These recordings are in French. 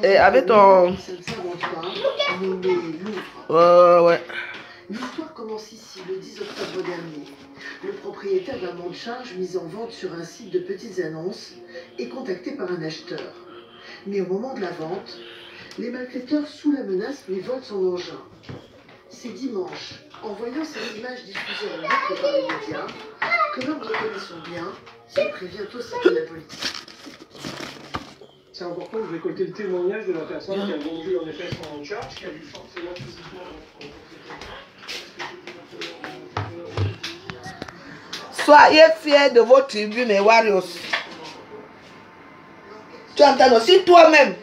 Et avec ton... Ouais. L'histoire commence ici, le 10 octobre dernier. Le propriétaire d'un monte-charge mis en vente sur un site de petites annonces est contacté par un acheteur. Mais au moment de la vente, les malfaiteurs, sous la menace, lui volent son engin. C'est dimanche, en voyant ces images diffusées en boucle par les médias, que l'homme reconnaît son bien et prévient aussitôt la police. C'est important de récolter le témoignage de la personne qui a vendu en effet son monte-charge, qui a dû forcément physiquement... Soyez fiers de vos tribus, mes warriors. Tu entends aussi toi-même.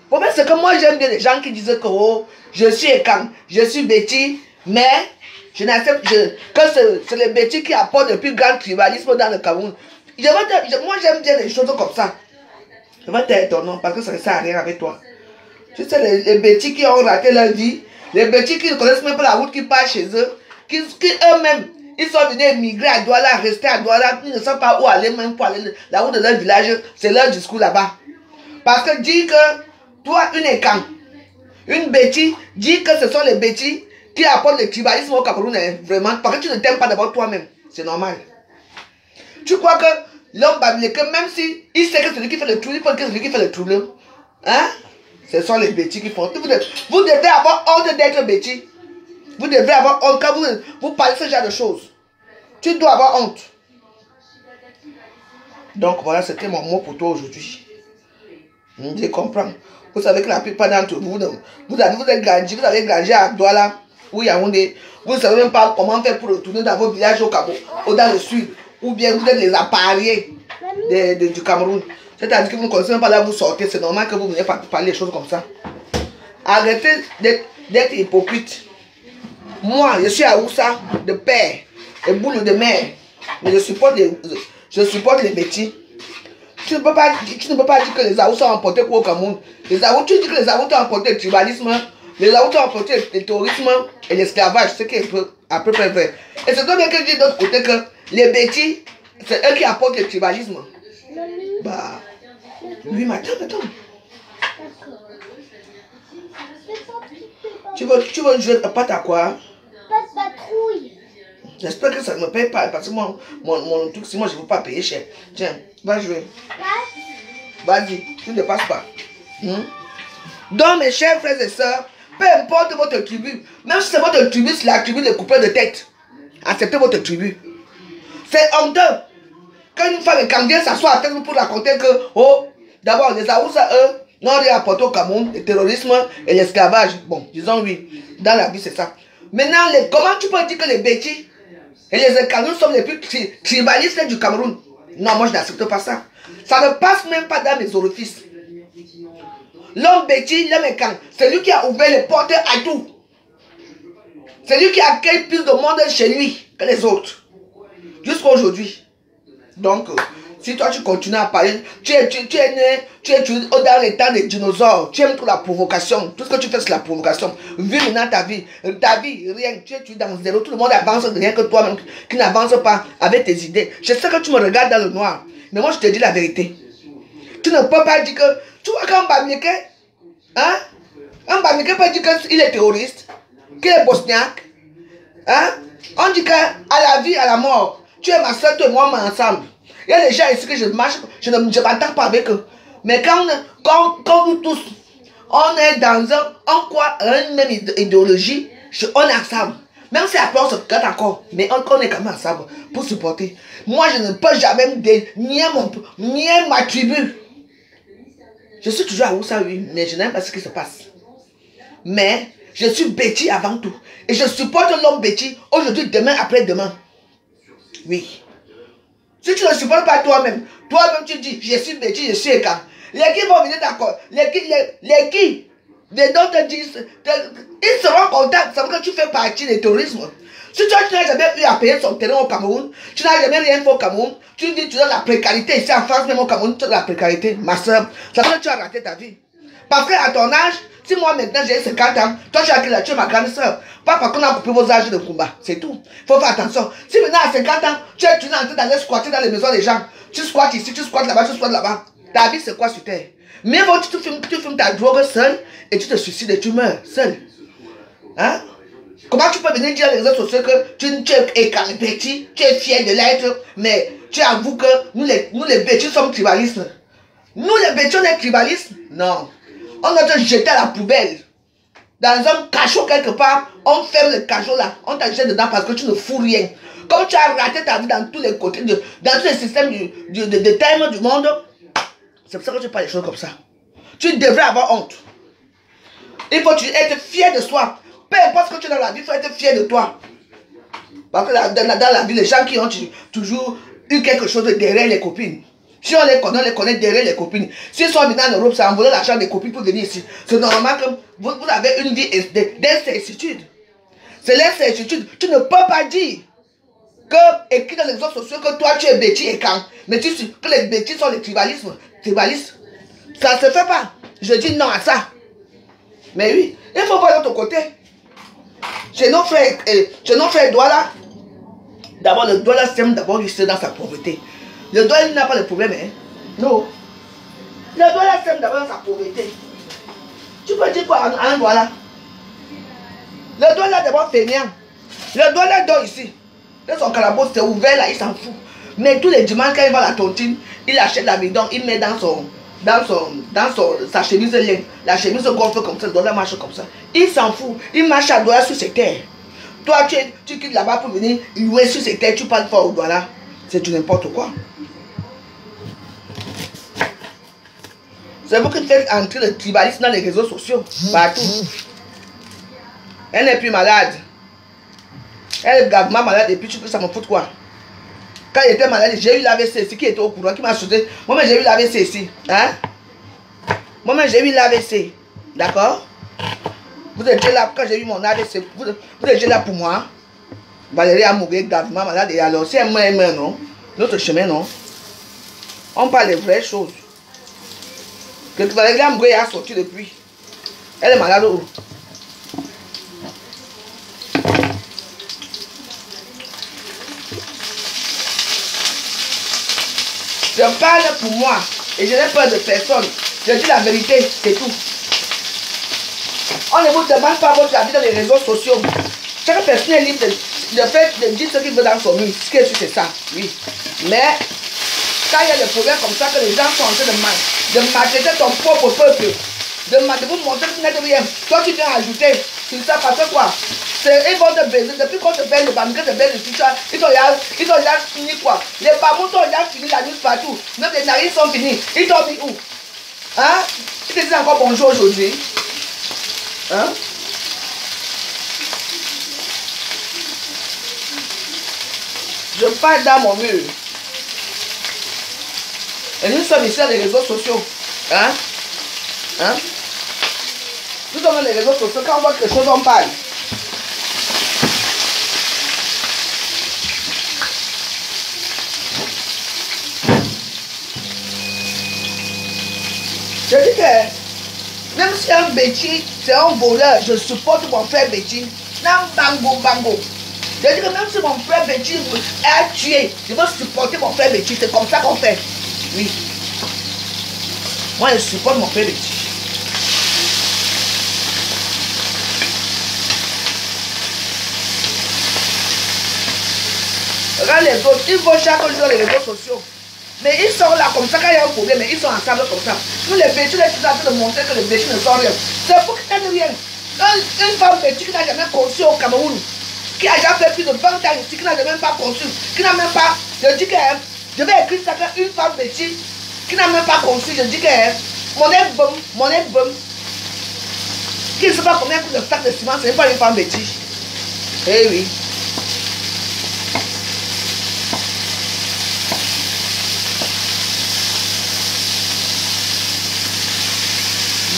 Pour moi, c'est que moi j'aime bien les gens qui disent que oh, je suis Ekam, je suis Betty, mais je n'accepte que c'est les Betty qui apportent le plus grand tribalisme dans le Cameroun. Moi j'aime bien les choses comme ça. Je vais taire ton nom parce que ça ne sert à rien avec toi. Tu sais, les Betty qui ont raté leur vie, les Betty qui ne connaissent même pas la route qui passe chez eux, qui eux-mêmes, ils sont venus émigrer à Douala, rester à Douala, ils ne savent pas où aller, même pour aller la route de leur village, c'est leur discours là-bas. Parce que dis que toi, une Ekam, une Betty, dis que ce sont les Betty qui apportent le tribalisme au Cameroun, hein, vraiment, parce que tu ne t'aimes pas d'abord toi-même, c'est normal. Tu crois que l'homme babylé, même si il sait que c'est lui qui fait le trouble, il pense que c'est lui qui fait le trouble, hein? Ce sont les Betty qui font. Vous devez avoir honte d'être Betty. Vous devez avoir honte quand vous parlez ce genre de choses. Tu dois avoir honte. Donc voilà, c'était mon mot pour toi aujourd'hui. Je comprends. Vous savez que la plupart d'entre vous, vous avez grandi à Douala ou Yaoundé. Vous ne savez même pas comment faire pour retourner dans vos villages au Cameroun, ou dans le sud. Ou bien vous êtes les appareillés du Cameroun. C'est-à-dire que vous ne connaissez même pas là où vous sortez. C'est normal que vous ne venez pas parler des choses comme ça. Arrêtez d'être hypocrite. Moi, je suis Aoussa de père et boule de mère. Mais je supporte les Betty. Tu ne peux pas dire que les Aoussa ont emporté quoi au Cameroun. Tu dis que les Aoussa ont emporté le tribalisme, les Aoussa ont emporté le terrorisme et l'esclavage, ce qui est à peu près vrai. Et c'est toi bien que je dis d'autre côté que les Betty, c'est eux qui apportent le tribalisme. Bah, oui, mais attends. Tu veux jouer pas à quoi? Patrouille. J'espère que ça ne me paye pas parce que mon truc, si moi je ne veux pas payer cher. Tiens, va jouer. Vas-y, tu ne passes pas. Donc mes chers frères et sœurs, peu importe votre tribu, même si c'est votre tribu, c'est la tribu des coupeurs de tête. Acceptez votre tribu. C'est honteux. Quand une femme candienne s'assoit à tête pour raconter que, oh, d'abord les Aoussa, eux, n'ont rien apporté au Cameroun, le terrorisme et l'esclavage. Bon, disons oui, dans la vie c'est ça. Maintenant, comment tu peux dire que les Betty et les Ekanoun sont les plus tribalistes du Cameroun? Non, moi je n'accepte pas ça. Ça ne passe même pas dans mes orifices. L'homme Betty, l'homme Ekan, c'est lui qui a ouvert les portes à tout. C'est lui qui accueille plus de monde chez lui que les autres. Jusqu'à aujourd'hui. Donc, si toi tu continues à parler, tu es né dans les temps des dinosaures, tu aimes trop la provocation, tout ce que tu fais c'est la provocation. Vis maintenant ta vie, rien, tu es dans zéro, tout le monde avance, rien que toi-même qui n'avance pas avec tes idées. Je sais que tu me regardes dans le noir, mais moi je te dis la vérité. Tu ne peux pas dire que, tu vois qu'un Bamileke, hein? Un Bamileke peut dire qu'il est terroriste, qu'il est bosniaque, hein? On dit qu'à la vie, à la mort, tu es ma soeur, toi et moi, on est ensemble. Il y a des gens ici que je marche, je ne m'attaque pas avec eux. Mais quand nous tous, on est dans on croit une même idéologie, on est ensemble. Même si après on se regarde encore, mais on est quand même ensemble pour supporter. Moi, je ne peux jamais nier ma tribu. Je suis toujours à Oussa, oui, mais je n'aime pas ce qui se passe. Mais je suis Betty avant tout. Et je supporte l'homme Betty aujourd'hui, demain, après-demain. Oui. Si tu ne supportes pas toi-même tu dis, je suis Betty, je suis Ekam. Les qui vont venir d'accord. Les qui d'autres disent, ils seront contents, ça veut dire que tu fais partie du terrorisme. Si tu n'as jamais eu à payer son terrain au Cameroun, tu n'as jamais rien fait au Cameroun, tu dis tu as la précarité ici en France, même au Cameroun, tu as la précarité, ma soeur, ça veut dire que tu as raté ta vie. Parce qu'à ton âge, si moi maintenant j'ai 50 ans, toi tu es ma grande soeur. Pas parce qu'on a coupé vos âges de combat, c'est tout. Il faut faire attention. Si maintenant à 50 ans, tu es en train d'aller squatter dans les maisons des gens, tu squattes ici, tu squattes là-bas, tu squattes là-bas. Ta vie c'est quoi sur terre? Mais bon, tu fumes ta drogue seul et tu te suicides et tu meurs seul. Hein? Comment tu peux venir dire à les réseaux sociaux que tu es écarpéti, tu es fier de l'être, mais tu avoues que nous les bêtis sommes tribalistes. Nous les bêtis, on est tribalistes? Non. On doit te jeter à la poubelle. Dans un cachot quelque part, on ferme le cachot là, on t'a jeté dedans parce que tu ne fous rien. Comme tu as raté ta vie dans tous les côtés, dans tous les systèmes de termes du monde, c'est pour ça que tu parles des choses comme ça. Tu devrais avoir honte. Il faut être fier de soi. Peu importe ce que tu es dans la vie, il faut être fier de toi. Parce que dans la vie, les gens qui ont toujours eu quelque chose derrière les copines. Si on les connaît derrière les copines. S'ils sont venus en Europe, ça envolé l'argent des copines pour venir ici. C'est normal que vous avez une vie d'incertitude. C'est l'incertitude. Tu ne peux pas dire que, écrit dans les réseaux sociaux, que toi tu es bêtis et quand. Mais que les bêtis sont les tribalistes. Ça ne se fait pas. Je dis non à ça. Mais oui, il faut voir l'autre côté. Chez nos frères Douala, d'abord le Douala s'aime d'abord rester dans sa pauvreté. Le Douala n'a pas de problème, hein? Non. Le Douala s'aime d'abord dans sa pauvreté. Tu peux dire quoi à un Douala? Le Douala d'abord fainéant. Le Douala dort ici. Dans son calabosse, c'est ouvert là, il s'en fout. Mais tous les dimanches, quand il va à la tontine, il achète la bidon, il met dans sa chemise laine. La chemise gonfle comme ça, le Douala marche comme ça. Il s'en fout. Il marche à Douala sur ses terres. Toi, tu quittes là-bas pour venir louer sur ses terres, tu parles fort au Douala. C'est du n'importe quoi. C'est vous qui faites entrer le tribalisme dans les réseaux sociaux, partout. Elle n'est plus malade. Elle est gravement malade et puis tu peux ça me fout quoi? Quand elle était malade, j'ai eu l'AVC ici qui était au courant, qui m'a sauté. Moi-même j'ai eu l'AVC ici. Hein? Moi-même j'ai eu l'AVC. D'accord? Vous étiez là quand j'ai eu mon AVC. Vous étiez là pour moi. Valérie a mouru gravement malade. Et alors, si elle meurt, non? Notre chemin, non? On parle des vraies choses. Que Valérie a mouru et a sorti depuis. Elle est malade où? Je parle pour moi et je n'ai peur de personne. Je dis la vérité, c'est tout. On ne vous demande pas votre avis dans les réseaux sociaux. Chaque personne est libre de dire ce qu'il veut dans son vie. Ce qui est sûr, c'est ça, oui. Mais quand il y a des problèmes comme ça, que les gens sont en train de maltraiter ton propre peuple, de vous montrer que tu n'es rien, toi tu viens ajouter, tu ne sais pas que quoi. Ils vont te baiser, depuis qu'on te baise le bamou, que te baise le futur, ils ont déjà fini quoi. Les bamous sont déjà finis la nuit partout, même les narices sont finies. Ils t'ont mis où? Hein? Ils te disent encore bonjour aujourd'hui. Hein? Je parle dans mon mur. Et nous sommes ici dans les réseaux sociaux. Hein? Hein? Nous sommes dans les réseaux sociaux, quand on voit quelque chose, on parle. Je dis que même si un bêtis, c'est un voleur, je supporte mon frère bêtis. Non, bango, bango. Je dis que même si mon frère bêtis est tué, je veux supporter mon frère bêtis. C'est comme ça qu'on fait. Oui. Moi, je supporte mon frère bêtis. Regarde les autres, ils vont chaque jour les réseaux sociaux. Mais ils sont là comme ça quand il y a un problème, mais ils sont ensemble comme ça. Nous les bêtis, les gens sont en train de montrer que les bêtis ne sont rien. C'est pour qu'ils n'aient rien. Une femme bêtise qui n'a jamais conçu au Cameroun, qui a déjà fait plus de 20 ans ici, qui n'a même pas conçu, qui n'a même pas. Je dis que je vais écrire ça qu'une femme bêtise qui n'a même pas conçu. Je dis que mon ébum, qui ne sait pas combien de sacs de ciment, ce n'est pas une femme bêtise. Eh oui.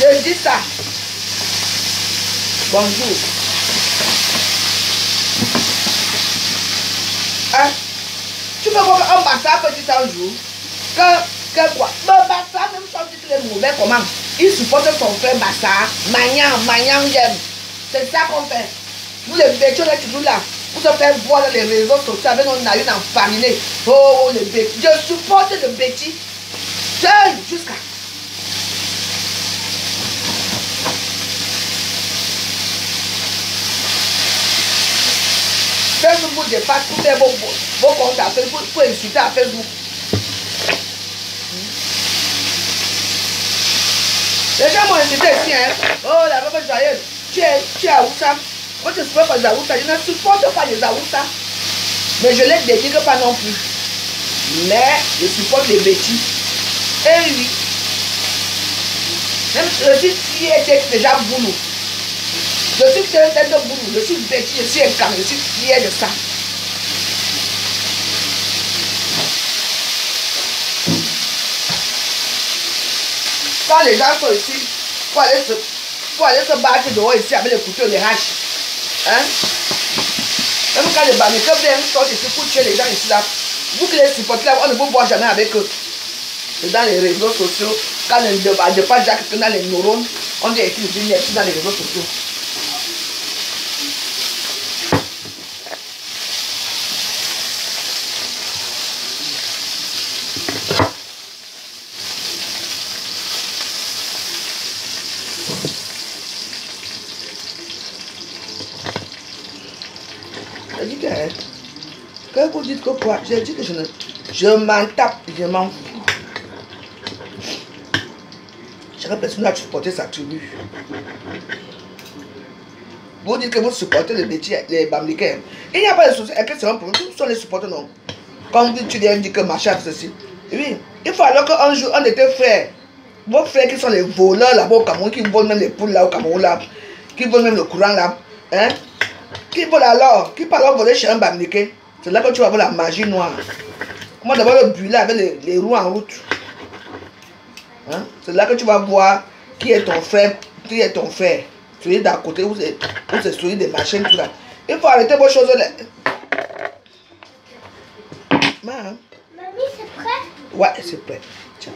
Je dis ça. Bonjour. Hein? Tu peux voir qu'un bassa peut dire un jour que quoi? Le bassa, même sans dire qu'il est mauvais, comment? Il supporte son frère bassa. Magnan, j'aime. C'est ça qu'on fait. Nous les bêtis, on est toujours là. Pour se faire voir dans les réseaux sociaux avec nos narines enfaminées. Oh, les bêtis. Je supporte le bêtis. Seul jusqu'à. Facebook vous dépasse pour faire vos comptes à Facebook, pour insulter à Facebook. Les gens m'ont insulté ici, hein. Oh, la robe joyeuse. Tu es Aoussa. Moi, je ne supporte pas les Aoussa. Je ne supporte pas les Aoussa. Mais je les dénigre pas non plus. Mais je supporte les bêtises. Et oui. Même si tu étais déjà boulot. Je suis tête de boulot. Je suis bêtise. Je suis incarné. Je suis fier de ça. Quand les gens sont ici, pour aller se battre dehors ici avec les couteaux, les haches. Hein? Même quand les bandits viennent sortir ici pour tuer les gens ici là, vous qui les supportez là, on ne vous voit jamais avec eux. C'est dans les réseaux sociaux, quand on ne dépasse pas Jacques dans les neurones, on dit qu'ils viennent ici dans les réseaux sociaux. Que vous dites que quoi? J'ai dit que je m'en tape, je m'en fous. Chaque personne a supporté sa tribu. Vous dites que vous supportez les bêtises, les bambiquins. Il n'y a pas de souci. Est-ce que c'est un problème? Tous sont les supporters, non? Comme tu viens de dire que machin fait ceci. Oui, il faut alors qu'un jour, on était frères. Vos frères qui sont les voleurs là-bas au Cameroun, qui volent même les poules là au Cameroun là, qui volent même le courant là, hein? Qui vole alors? Qui peut alors voler chez un bambiquin? C'est là que tu vas voir la magie noire. Comment d'abord le bulle avec les roues en route. Hein? C'est là que tu vas voir qui est ton frère, qui est ton frère. Celui d'à côté où c'est celui des machines. Tout là. Il faut arrêter vos choses là. Mamie, c'est prêt? Ouais, c'est prêt. Tiens.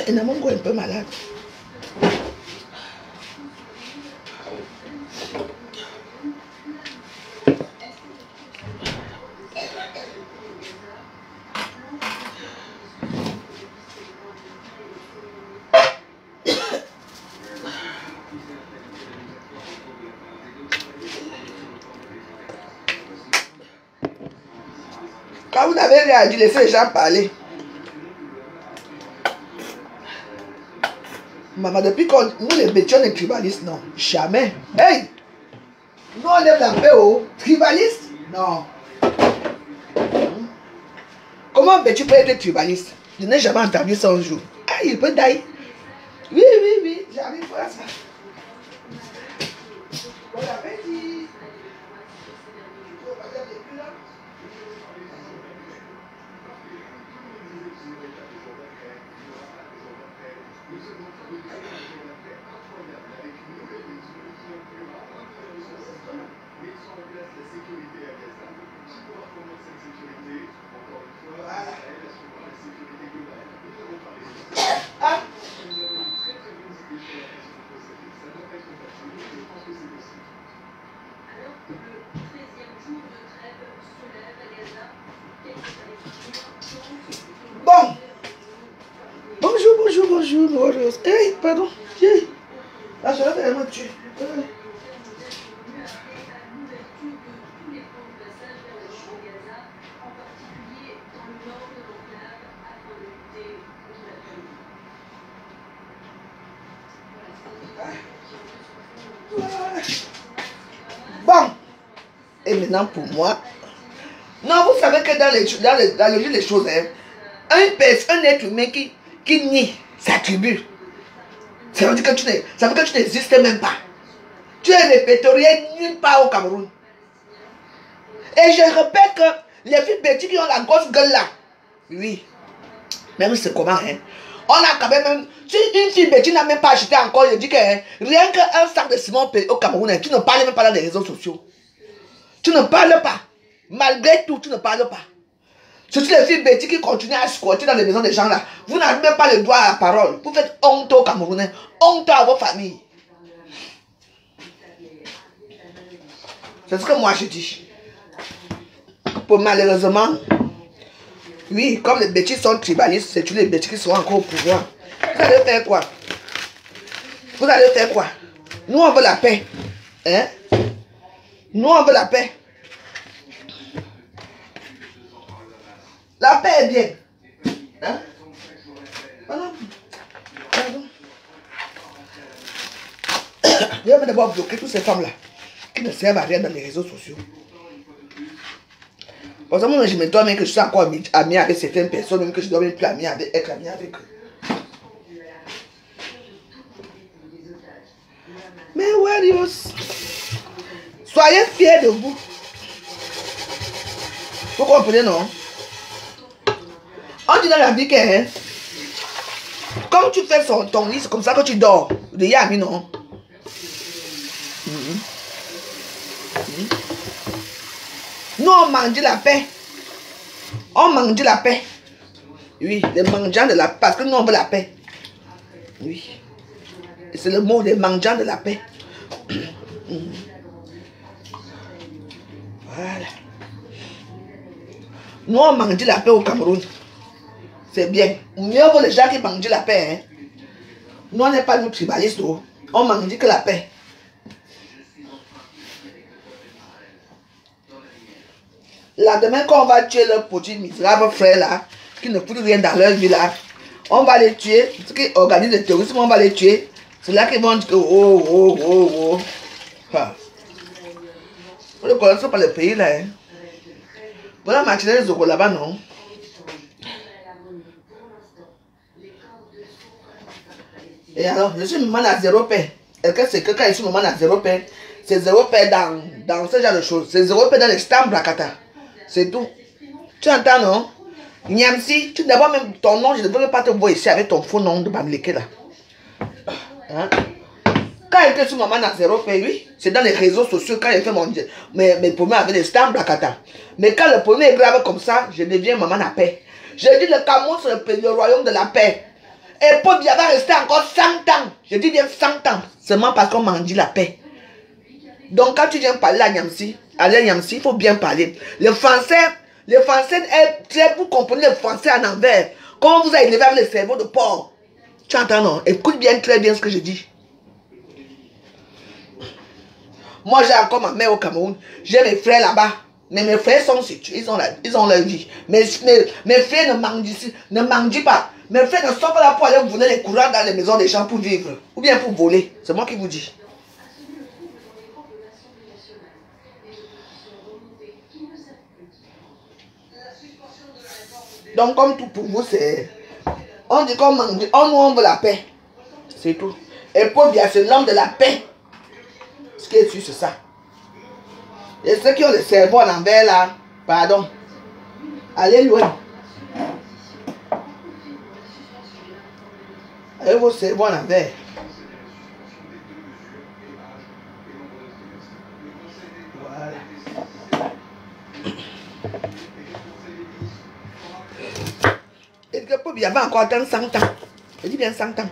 Il a mon goût un peu malade. Quand vous avez réagi, laissez les gens parler. Maman, depuis qu'on nous les bêtions les tribalistes, non, jamais. Hey! Nous on aime la paix, oh. Tribaliste? Non. Comment tu peux être tribaliste? Je n'ai jamais entendu ça un jour. Ah, il peut d'ailleurs. Oui, j'arrive à ça. Bon appétit. Bon. Bonjour. Hey, pardon. Hey. Là, je vais vraiment tuer. Bon. Et maintenant pour moi. Non, vous savez que dans la logique des choses, hein, un être humain qui nie sa tribu, ça veut dire que tu n'existes même pas. Tu es répertorié nulle part au Cameroun. Et je répète que les filles bêtises qui ont la grosse gueule là, oui, même c'est comment, hein. On a quand même, si une fille bêtise n'a même pas acheté encore, je dis que hein, rien qu'un sac de ciment au Cameroun, hein, tu ne parles même pas dans les réseaux sociaux. Tu ne parles pas. Malgré tout, tu ne parles pas. Surtout les filles bêtises qui continuent à squatter dans les maisons des gens là. Vous n'avez même pas le droit à la parole. Vous faites honte aux Camerounais. Honte à vos familles. C'est ce que moi je dis. Pour malheureusement, oui, comme les bêtises sont tribalistes, c'est tous les bêtises qui sont encore au pouvoir. Vous allez faire quoi? Nous on veut la paix. Hein? Nous, on veut la paix. La paix est bien. Hein? Voilà. Pardon. Je vais d'abord bloquer toutes ces femmes-là qui ne servent à rien dans les réseaux sociaux. Parce que moi, je me dois même que je suis encore ami avec certaines personnes, même que je dois même plus être ami avec eux. Mais warriors, soyez fiers de vous. Vous comprenez, non? On dit dans la vie que, hein, comme tu fais ton lit, c'est comme ça que tu dors. De Yami, non? Nous, on mange la paix. On mange la paix. Oui, les mangeants de la paix. Parce que nous, on veut la paix. Oui. C'est le mot des mangeants de la paix. Voilà. Nous, on mange la paix au Cameroun. C'est bien. Mieux pour les gens qui mangent la paix. Hein. Nous, on n'est pas nous tribalistes. On mange que la paix. Là, demain, quand on va tuer leurs petits misérables frères là, qui ne foutent rien dans leur vie là, on va les tuer. Ceux qui organisent le terrorisme, on va les tuer. C'est là qu'ils vont dire que oh. Vous ne connaissez pas le pays là. Hein. Voilà ma chérie Zoko là-bas, non? Et alors, je suis maman à zéro paix. Est-ce que c'est que quand je suis maman à zéro paix, c'est zéro paix dans ce genre de choses. C'est zéro paix dans les stamps Blakata. C'est tout. Tu entends, non? Niamsi, tu d'abord même ton nom, je ne veux pas te voir ici avec ton faux nom de Bamleke là. Hein? Quand je suis maman à zéro paix, oui, c'est dans les réseaux sociaux quand j'ai fait mes premiers avec les stamps Blakata. Mais quand le premier est grave comme ça, je deviens maman à paix. Je dis le Cameroun, c'est le royaume de la paix. Et pour bien rester encore 100 ans. Je dis bien 100 ans. Seulement parce qu'on m'a dit la paix. Donc quand tu viens parler à Niamsi, il faut bien parler. Le français est très... Vous comprenez le français en envers. Comment vous avez élevé avec le cerveau de porc. Tu entends, non? Écoute bien, très bien ce que je dis. Moi, j'ai encore ma mère au Cameroun. J'ai mes frères là-bas. Mais mes frères sont situés. Ils ont leur vie. Mes frères ne mangent pas. Mes frères ne sont pas là pour aller voler les courants dans les maisons des gens pour vivre. Ou bien pour voler. C'est moi qui vous dis. Donc, comme tout pour vous, c'est... On dit qu'on mange. On veut la paix. C'est tout. Et pour bien, c'est l'homme de la paix. Ce qui est sûr, c'est ça. Et ceux qui ont le cerveau en envers là, pardon. Allez loin. Avec vos cerveaux en envers. Voilà. Et que pour bien encore attendre 100 ans. Je dis bien 100 ans.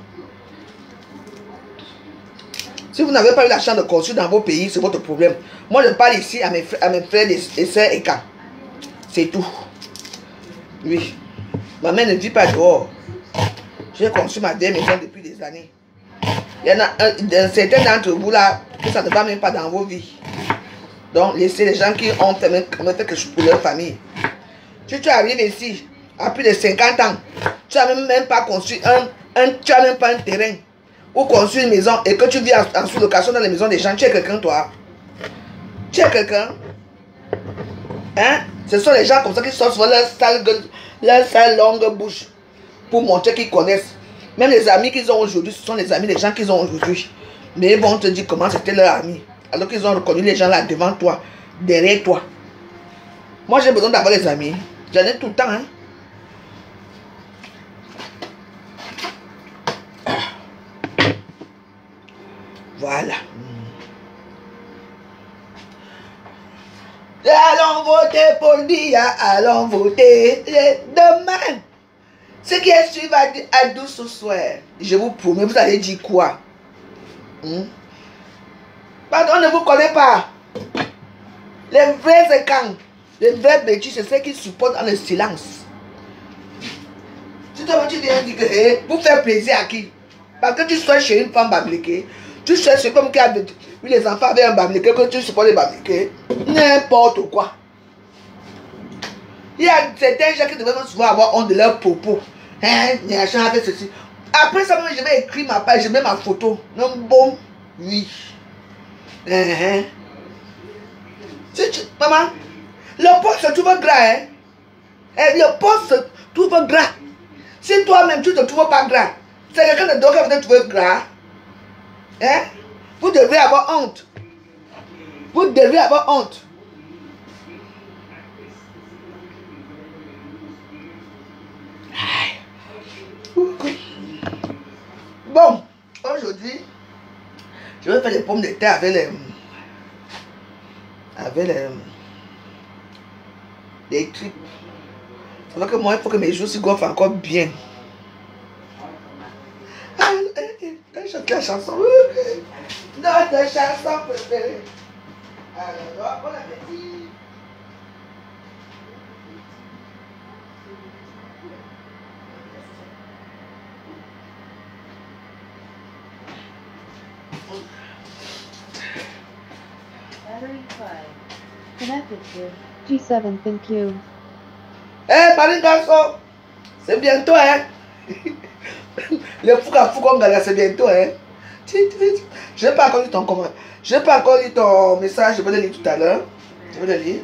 Si vous n'avez pas eu la chance de construire dans vos pays, c'est votre problème. Moi, je parle ici à mes frères et sœurs et cas. C'est tout. Oui. Ma mère ne vit pas dehors. J'ai construit ma dernière maison depuis des années. Il y en a certains d'entre vous là, que ça ne va même pas dans vos vies. Donc, laissez les gens qui ont fait quelque chose pour leur famille. Si tu arrives ici, à plus de 50 ans, tu n'as même pas construit tu n'as même pas un terrain. Ou construire une maison et que tu vis en sous-location dans les maisons des gens, tu es quelqu'un, toi. Tu es quelqu'un. Hein? Ce sont les gens comme ça qui sortent souvent leur sale longue bouche pour montrer qu'ils connaissent. Même les amis qu'ils ont aujourd'hui, ce sont les amis des gens qu'ils ont aujourd'hui. Mais ils vont te dire comment c'était leur ami. Alors qu'ils ont reconnu les gens là devant toi, derrière toi. Moi, j'ai besoin d'avoir des amis. J'en ai tout le temps, hein. Voilà. Allons voter pour Dia, allons voter demain. Ce qui est suivi à 12 ce soir. Je vous promets, vous allez dire quoi? Pardon, on ne vous connaît pas. Les vrais écans, les vrais bêtises, c'est ceux qui supportent dans le silence. Si toi tu viens dire que pour faire plaisir à qui? Parce que tu sois chez une femme babliquée, Tu cherches comme qui a vu les enfants avec un bamliqué, que tu supportes les bamliqués. N'importe quoi. Il y a certains gens qui devraient souvent avoir honte de leur propos. Hein, il y a un gens avec ceci. Après ça, je vais écrire ma page, je mets ma photo. Non, bon, oui. Maman, le poste se trouve gras, hein? Le poste se trouve gras. Si toi-même tu ne te trouves pas gras, c'est quelqu'un de d'autre qui va te trouver gras. Hein? Vous devez avoir honte. Vous devez avoir honte. Bon, aujourd'hui, je vais faire les pommes de terre avec les tripes. C'est vrai que moi, il faut que mes joues s'y gonflent encore bien. Chante la chanson. Notre chanson préférée. Alors, bon appétit. Connected to G7, thank you. Marine Garçon, c'est bientôt, hein? Le Foucault, c'est bientôt, hein? Je n'ai pas encore lu ton commentaire. Je n'ai pas encore lu ton message, je vais le lire tout à l'heure. Je vais le lire.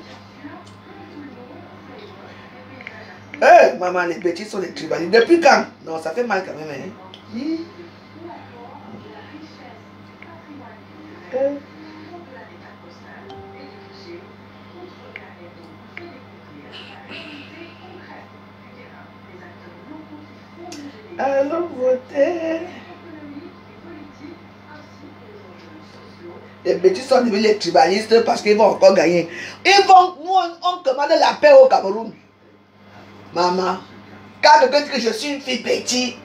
Maman, les bêtises sont des tribalistes. Depuis quand? Non, ça fait mal quand même, hein? Allons voter. Les bêtises sont devenus les tribalistes parce qu'ils vont encore gagner. Nous, on commande la paix au Cameroun. Maman, quand quelqu'un dit que je suis une fille bêtise,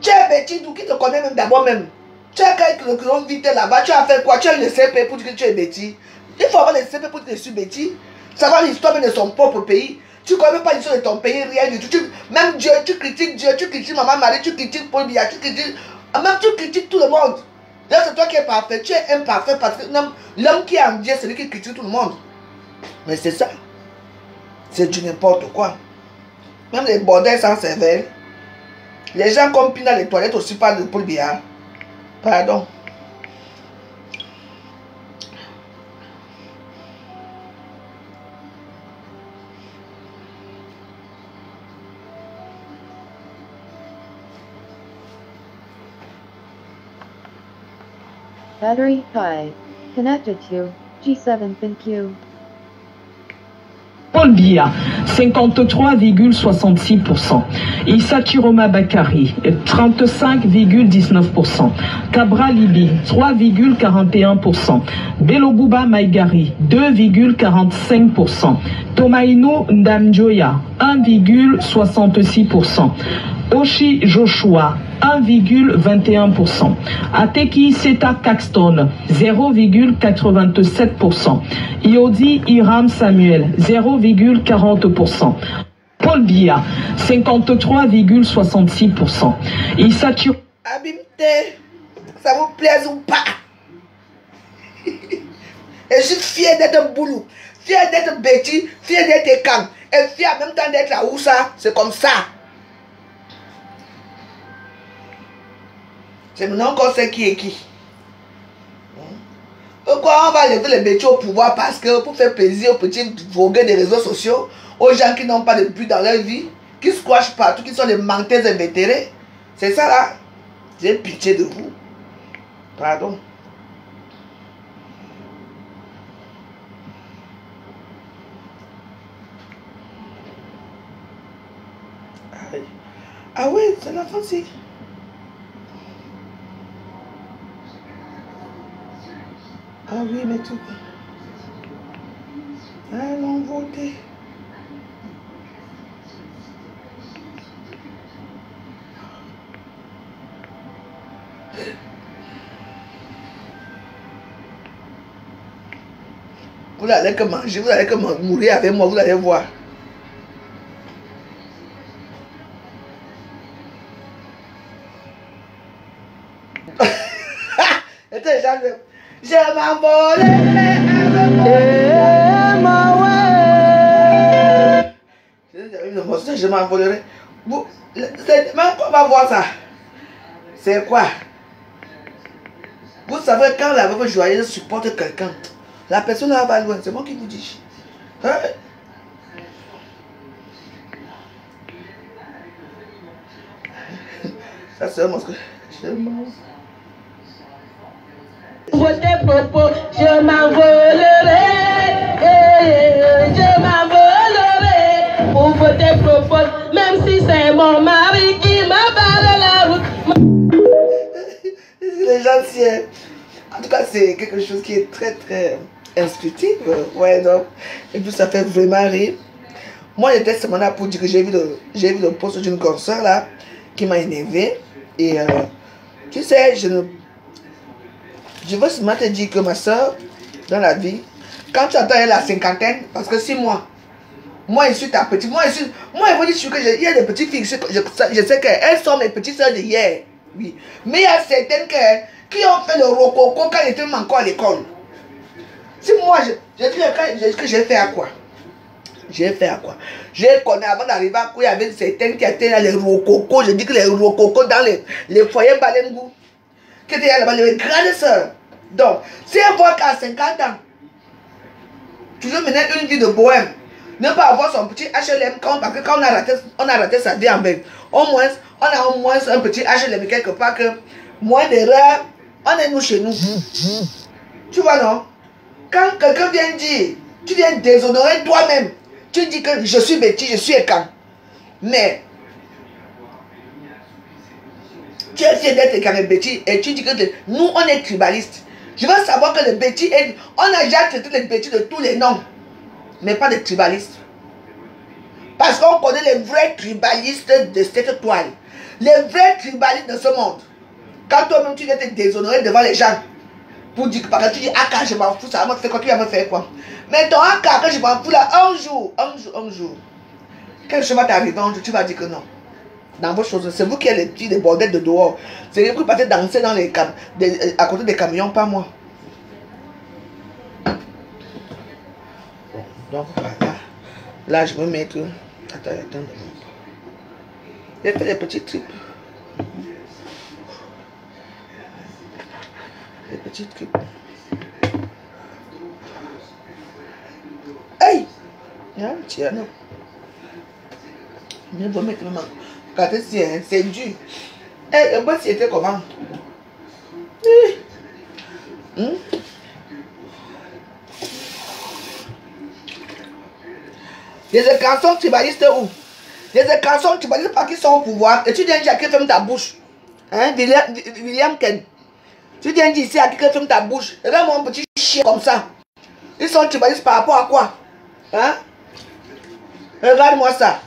tu es bêtise, qui te connaît même d'abord même. Tu as quelqu'un qui ont vite là-bas, tu as fait quoi? Tu as eu le CP pour dire que tu es bêtise. Il faut avoir le CP pour dire que je suis bêtise. Savoir l'histoire même de son propre pays. Tu ne connais pas l'histoire de ton pays, rien du tout. Même Dieu, tu critiques Dieu, tu critiques Maman Marie, tu critiques Paul Biya, tu critiques. Même tu critiques tout le monde. C'est toi qui es parfait, tu es imparfait parce que l'homme qui est en Dieu, c'est lui qui critique tout le monde. Mais c'est ça. C'est du n'importe quoi. Même les bordels sans cervelle. Les gens comme Pina dans les toilettes aussi parlent de Paul Biya. Pardon. Battery high. Connected to G7, thank you. Paul Biya, 53,66%. Issa Chiroma Bakari, 35,19%. Kabra Libi, 3,41%. Belobouba Maïgari, 2,45%. Tomaino Ndamjoya, 1,66%. Oshi Joshua, 1,21%. Ateki Seta Caxton, 0,87%. Iodi Iram Samuel, 0,40%. Paul Biya, 53,66%. Issa Chiroma. Abimte, ça vous plaise ou pas? Et je suis fier d'être boulou, fier d'être Betty, fier d'être Ekam, et fier en même temps d'être à Oussa, c'est comme ça. C'est maintenant qu'on sait qui est qui. Pourquoi on va lever les bêtises au pouvoir parce que pour faire plaisir aux petits vogueurs des réseaux sociaux, aux gens qui n'ont pas de but dans leur vie, qui squashent partout, qui sont des menteurs invétérés. C'est ça là. J'ai pitié de vous. Pardon. Ah oui, c'est la France. Ah oui, mais tout. Allons voter. Vous n'allez que manger, vous n'allez que mourir avec moi, vous allez voir. Et que les gens disent, je m'envolerai avec mon... Je m'envolerai. Même on va voir ça. C'est quoi? Vous savez, quand la veuve joyeuse supporte quelqu'un, la personne là va loin. C'est moi qui vous dis. Hein? Ça c'est un monstre. Pour tes propos, je m'envolerai. Je m'envolerai. Pour tes propos, même si c'est mon mari qui m'a barré la route. Les gens, c'est... En tout cas, c'est quelque chose qui est très, très instructif. Ouais, non. Et puis, ça fait vraiment rire. Moi, j'étais seulement là pour dire que j'ai vu le post d'une consoeur là qui m'a énervé. Et tu sais, je veux seulement te dire que ma soeur, dans la vie, quand tu attends la cinquantaine, parce que si moi je suis ta petite, moi, je veux dire que il y a des petites filles, je sais qu'elles sont mes petites soeurs de hier. Oui. Mais il y a certaines qui ont fait le rococo quand ils étaient encore à l'école. Si moi, je dis que j'ai fait à quoi? J'ai fait à quoi? J'ai connu avant d'arriver à quoi il y avait certaines qui étaient là, les rococos. Je dis que les rococos dans les foyers Balengou, qui étaient là-bas, les grandes sœurs. Donc, si elle voit qu'à 50 ans, toujours mener une vie de bohème, ne pas avoir son petit HLM, parce que quand on a raté sa vie en bain, au moins, on a au moins un petit HLM quelque part que, moins d'erreurs, on est nous chez nous. Tu vois, non? Quand quelqu'un vient dire, tu viens déshonorer toi-même, tu dis que je suis Betty, je suis Ekan. Mais, tu es fier d'être Ekan et Betty, et tu dis que nous, on est tribalistes. Je veux savoir que le Betty, on a déjà traité les Betty de tous les noms, mais pas des tribalistes. Parce qu'on connaît les vrais tribalistes de cette toile. Les vrais tribalistes de ce monde. Quand toi-même tu viens te déshonorer devant les gens, pour dire que par exemple tu dis ah je m'en fous, ça va me faire quoi, tu vas me faire quoi. Mais ton ah que je m'en fous là, un jour, quelque chose va t'arriver un jour, tu vas dire que non. Dans vos choses, c'est vous qui êtes les petits des bordels de dehors. C'est vous qui partez danser dans les à côté des camions, pas moi. Donc voilà. Là je vais mettre. Attends. J'ai fait des petits tripes. Des petites tripes. Hey! Tiens, non. Je vais mettre maman. Regardez, c'est dur. Eh, moi, c'était comment? Les cançons tribalistes où? Les cançons tribalistes parce qu'ils sont au pouvoir. Et tu viens dire à qui ferme ta bouche. Hein, William Ken. Tu viens dire ici à qui ferme ta bouche. Regarde mon petit chien comme ça. Ils sont tribalistes par rapport à quoi? Hein? Regarde-moi ça.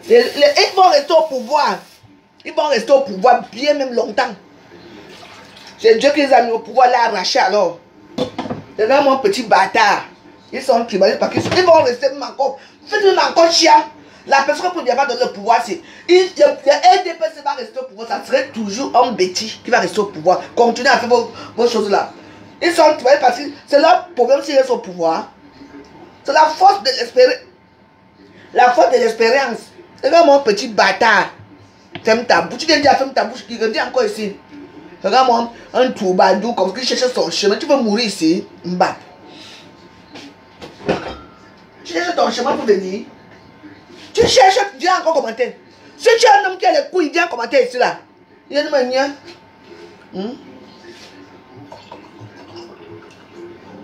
Ils vont rester au pouvoir. Ils vont rester au pouvoir bien même longtemps. C'est Dieu qui les a mis au pouvoir, là arraché alors. Regarde mon petit bâtard. Ils sont tribalistes parce qu'ils vont rester même encore. Faites-le encore chien. La personne qui ne pas donner le pouvoir, c'est. Le LDPC va rester au pouvoir. Ça serait toujours un Betty qui va rester au pouvoir. Continuez à faire vos choses là. Ils sont tribalistes parce que c'est leur problème s'ils restent au pouvoir. C'est la force de l'espérance. La force de l'espérance. Regarde mon petit bâtard. Ferme ta bouche. Tu viens dire ferme ta bouche. Il revient encore ici. Regarde-moi un troubadour comme qui cherche son chemin. Tu veux mourir ici? Mbap. Tu cherches ton chemin pour venir. Tu cherches, viens encore commenter. Si tu es un homme qui a les couilles, viens commenter ici là. Il y a une manière. Il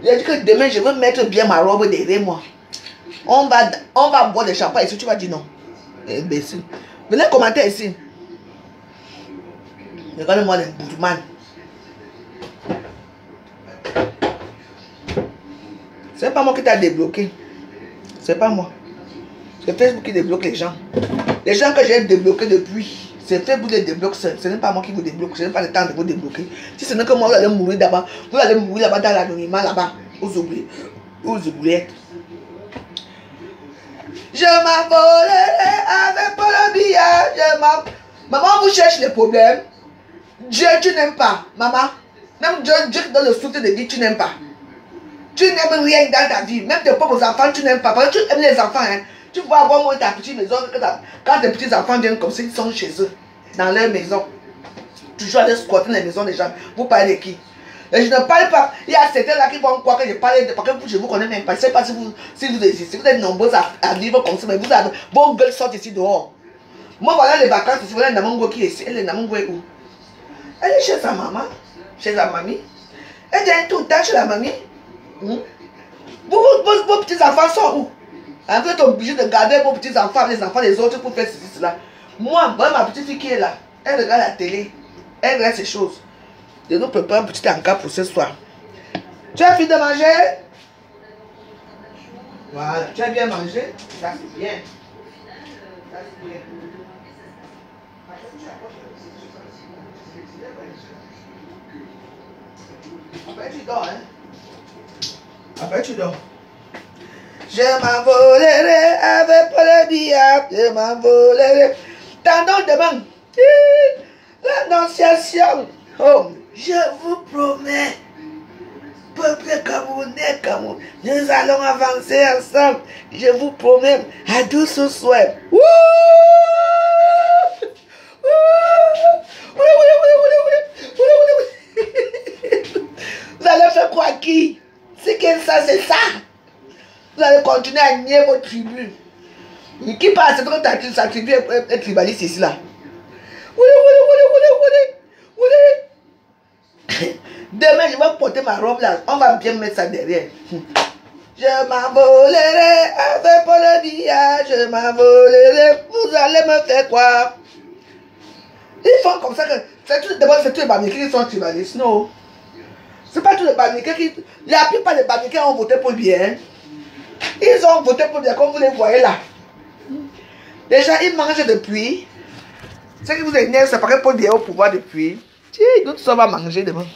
a dit que demain je veux mettre bien ma robe derrière moi. On va boire des champagne ici. Tu vas dire non. Imbécile. Venez commenter ici. Regardez-moi les bourman. C'est pas moi qui t'a débloqué. C'est pas moi. C'est Facebook qui débloque les gens. Les gens que j'ai débloqués depuis, c'est Facebook qui les débloque. Ce n'est pas moi qui vous débloque. Je n'ai pas le temps de vous débloquer. Si ce n'est que moi, vous allez mourir d'abord. Vous allez mourir là-bas dans l'anonymat, là-bas. Aux oubliettes. Je m'envolerai avec Paul Biya. Maman, vous cherchez les problèmes. Dieu, tu n'aimes pas. Maman, Même Dieu qui donne le souffle de vie, tu n'aimes pas. Tu n'aimes rien dans ta vie. Même tes propres enfants, tu n'aimes pas. Parce que tu aimes les enfants. Hein. Tu vas avoir moins ta petite maison. Quand tes petits enfants viennent comme ça, ils sont chez eux. Dans leur maison. Toujours aller squatter les maisons des gens. Vous parlez de qui? Et je ne parle pas. Il y a certains là qui vont croire que je parle de. Parce que je vous connais même pas. Je ne sais pas si vous existez. Vous êtes nombreux à vivre comme ça. Mais vous avez. Vos gueules sortent ici dehors. Moi, voilà les vacances ici. Voilà Namongo qui est ici. Elle est Namongo est où? Elle est chez sa maman. Chez sa mamie. Elle vient tout le temps chez la mamie. Vos petits enfants sont où? Vous êtes obligé de garder vos petits enfants, les enfants des autres pour faire ceci, cela. Moi, ma petite fille qui est là, elle regarde la télé. Elle regarde ces choses. Je nous prépare un petit encas pour ce soir. Tu as fini de manger? Voilà, tu as bien mangé? Ça c'est bien. Ça c'est bien. Après tu dors, hein? Après tu dors. Je m'envolerai avec le billard, je m'envolerai. Tendons demain. L'annonciation. Oh, je vous promets, peuple camerounais, Cameroun, nous allons avancer ensemble. Je vous promets, à douce souhait. Wouh! Vous allez faire quoi qui? C'est que ça, c'est ça. Vous allez continuer à nier votre tribu. Qui passe que sa tribu est tribaliste ici là? Demain, je vais porter ma robe là. On va bien mettre ça derrière. Je m'envolerai avec le billard. Je m'envolerai. Vous allez me faire quoi? Ils font comme ça que. D'abord, c'est tous les Bamileke qui sont tribalistes. Non. C'est pas tous les Bamileke qui. La plupart des Bamileke ont voté pour le bien. Ils ont voté pour le bien, comme vous les voyez là. Déjà, ils mangent depuis. Ce qui vous énerve, c'est parce que Paul Biya est au pouvoir depuis. Nous tous on va manger demain.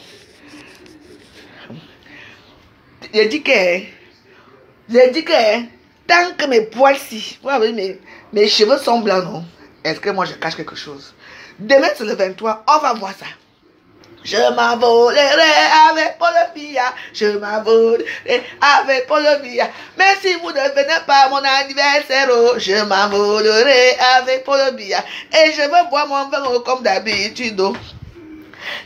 J'ai dit que tant que mes poils-ci, vous voyez, mes cheveux sont blancs, non? Est-ce que moi je cache quelque chose? Demain c'est le 23, on va voir ça. Je m'envolerai avec Paul Biya. Je m'envolerai avec Paul Biya. Mais si vous ne venez pas à mon anniversaire, je m'envolerai avec Paul Biya. Et je veux boire mon vin comme d'habitude.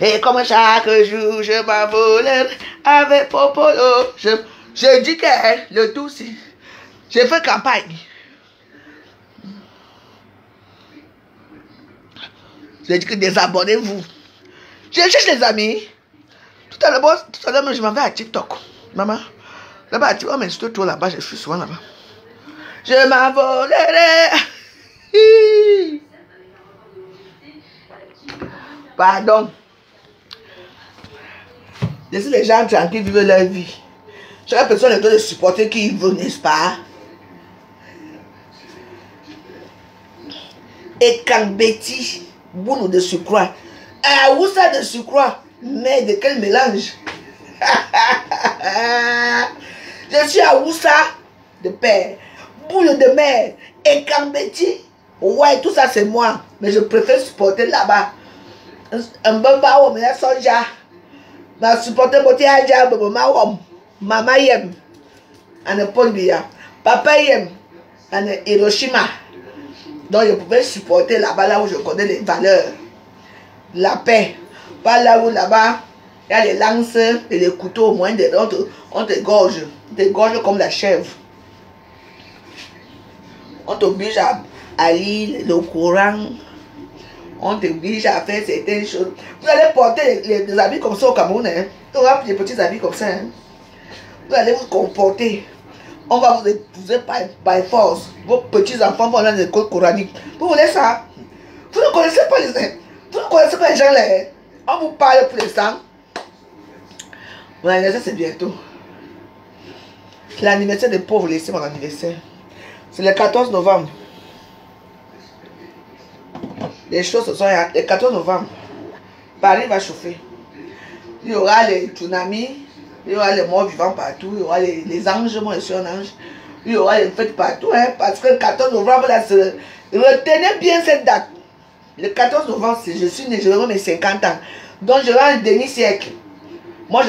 Et comme chaque jour, je m'envolerai avec Popolo. Je dis que le tout, si je fais campagne. Je dis que désabonnez-vous. Je cherche les amis. Tout à l'heure, je m'en vais à TikTok. Maman, là-bas, à TikTok, on m'insulte trop là-bas, je suis souvent là-bas. Je m'envolerai. Pardon. Laissez les gens tranquilles vivre leur vie. Chaque personne a le droit de supporter qui il veut, n'est-ce pas? Et quand Betty, boule de surcroît. Ah, où ça de surcroît? Mais de quel mélange? Je suis à Oussa de père, boule de mer, et Kambeti. Ouais, tout ça c'est moi. Mais je préfère supporter là-bas. Un bon baou, mais sonja. Ma supporter beauté à Diab, maman yem. Ane Paul Biya. Papa yem. Ane Hiroshima. Donc je pouvais supporter là-bas, là où je connais les valeurs. La paix. Pas là où là-bas, il y a les lances et les couteaux au moins, on te gorge. On te gorge comme la chèvre. On t'oblige à lire le Coran. On t'oblige à faire certaines choses. Vous allez porter les habits comme ça au Cameroun. Hein? On va des petits habits comme ça. Hein? Vous allez vous comporter. On va vous épouser by force. Vos petits enfants vont aller dans l'école coranique. Vous voulez ça? Vous ne connaissez pas les gens là. Hein? On vous parle pour l'instant. Mon anniversaire c'est bientôt. C'est l'anniversaire des pauvres, laissez mon anniversaire. C'est le 14 novembre. Les choses se sont le 14 novembre. Paris va chauffer. Il y aura les tsunamis, il y aura les morts vivants partout, il y aura les anges, moi je suis un ange. Il y aura les fêtes partout, hein, parce que le 14 novembre, là, retenez bien cette date. Le 14 novembre, je suis né, je vais mes 50 ans. Donc je vais dans le demi-siècle. Moi,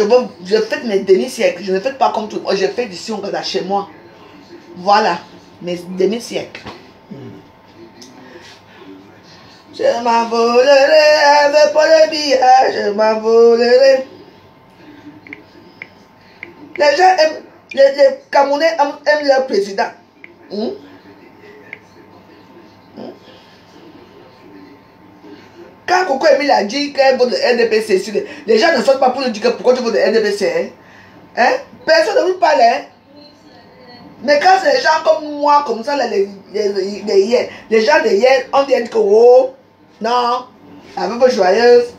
je fête mes demi-siècles. Je ne fête pas comme tout. Je fête ici, on regarde chez moi. Voilà, mes demi-siècles. Je m'envolerai avec pas le billet. Je m'envolerai. Les gens aiment, les Camerounais aiment leur président. Quand Coco Emile a dit qu'elle vote le RDPC, les gens ne sortent pas pour nous dire que pourquoi tu votes le RDPC. Hein? Personne ne vous parle. Hein? Mais quand c'est les gens comme moi, comme ça, les gens de hier, on dit que oh, non, avec vos joyeuses,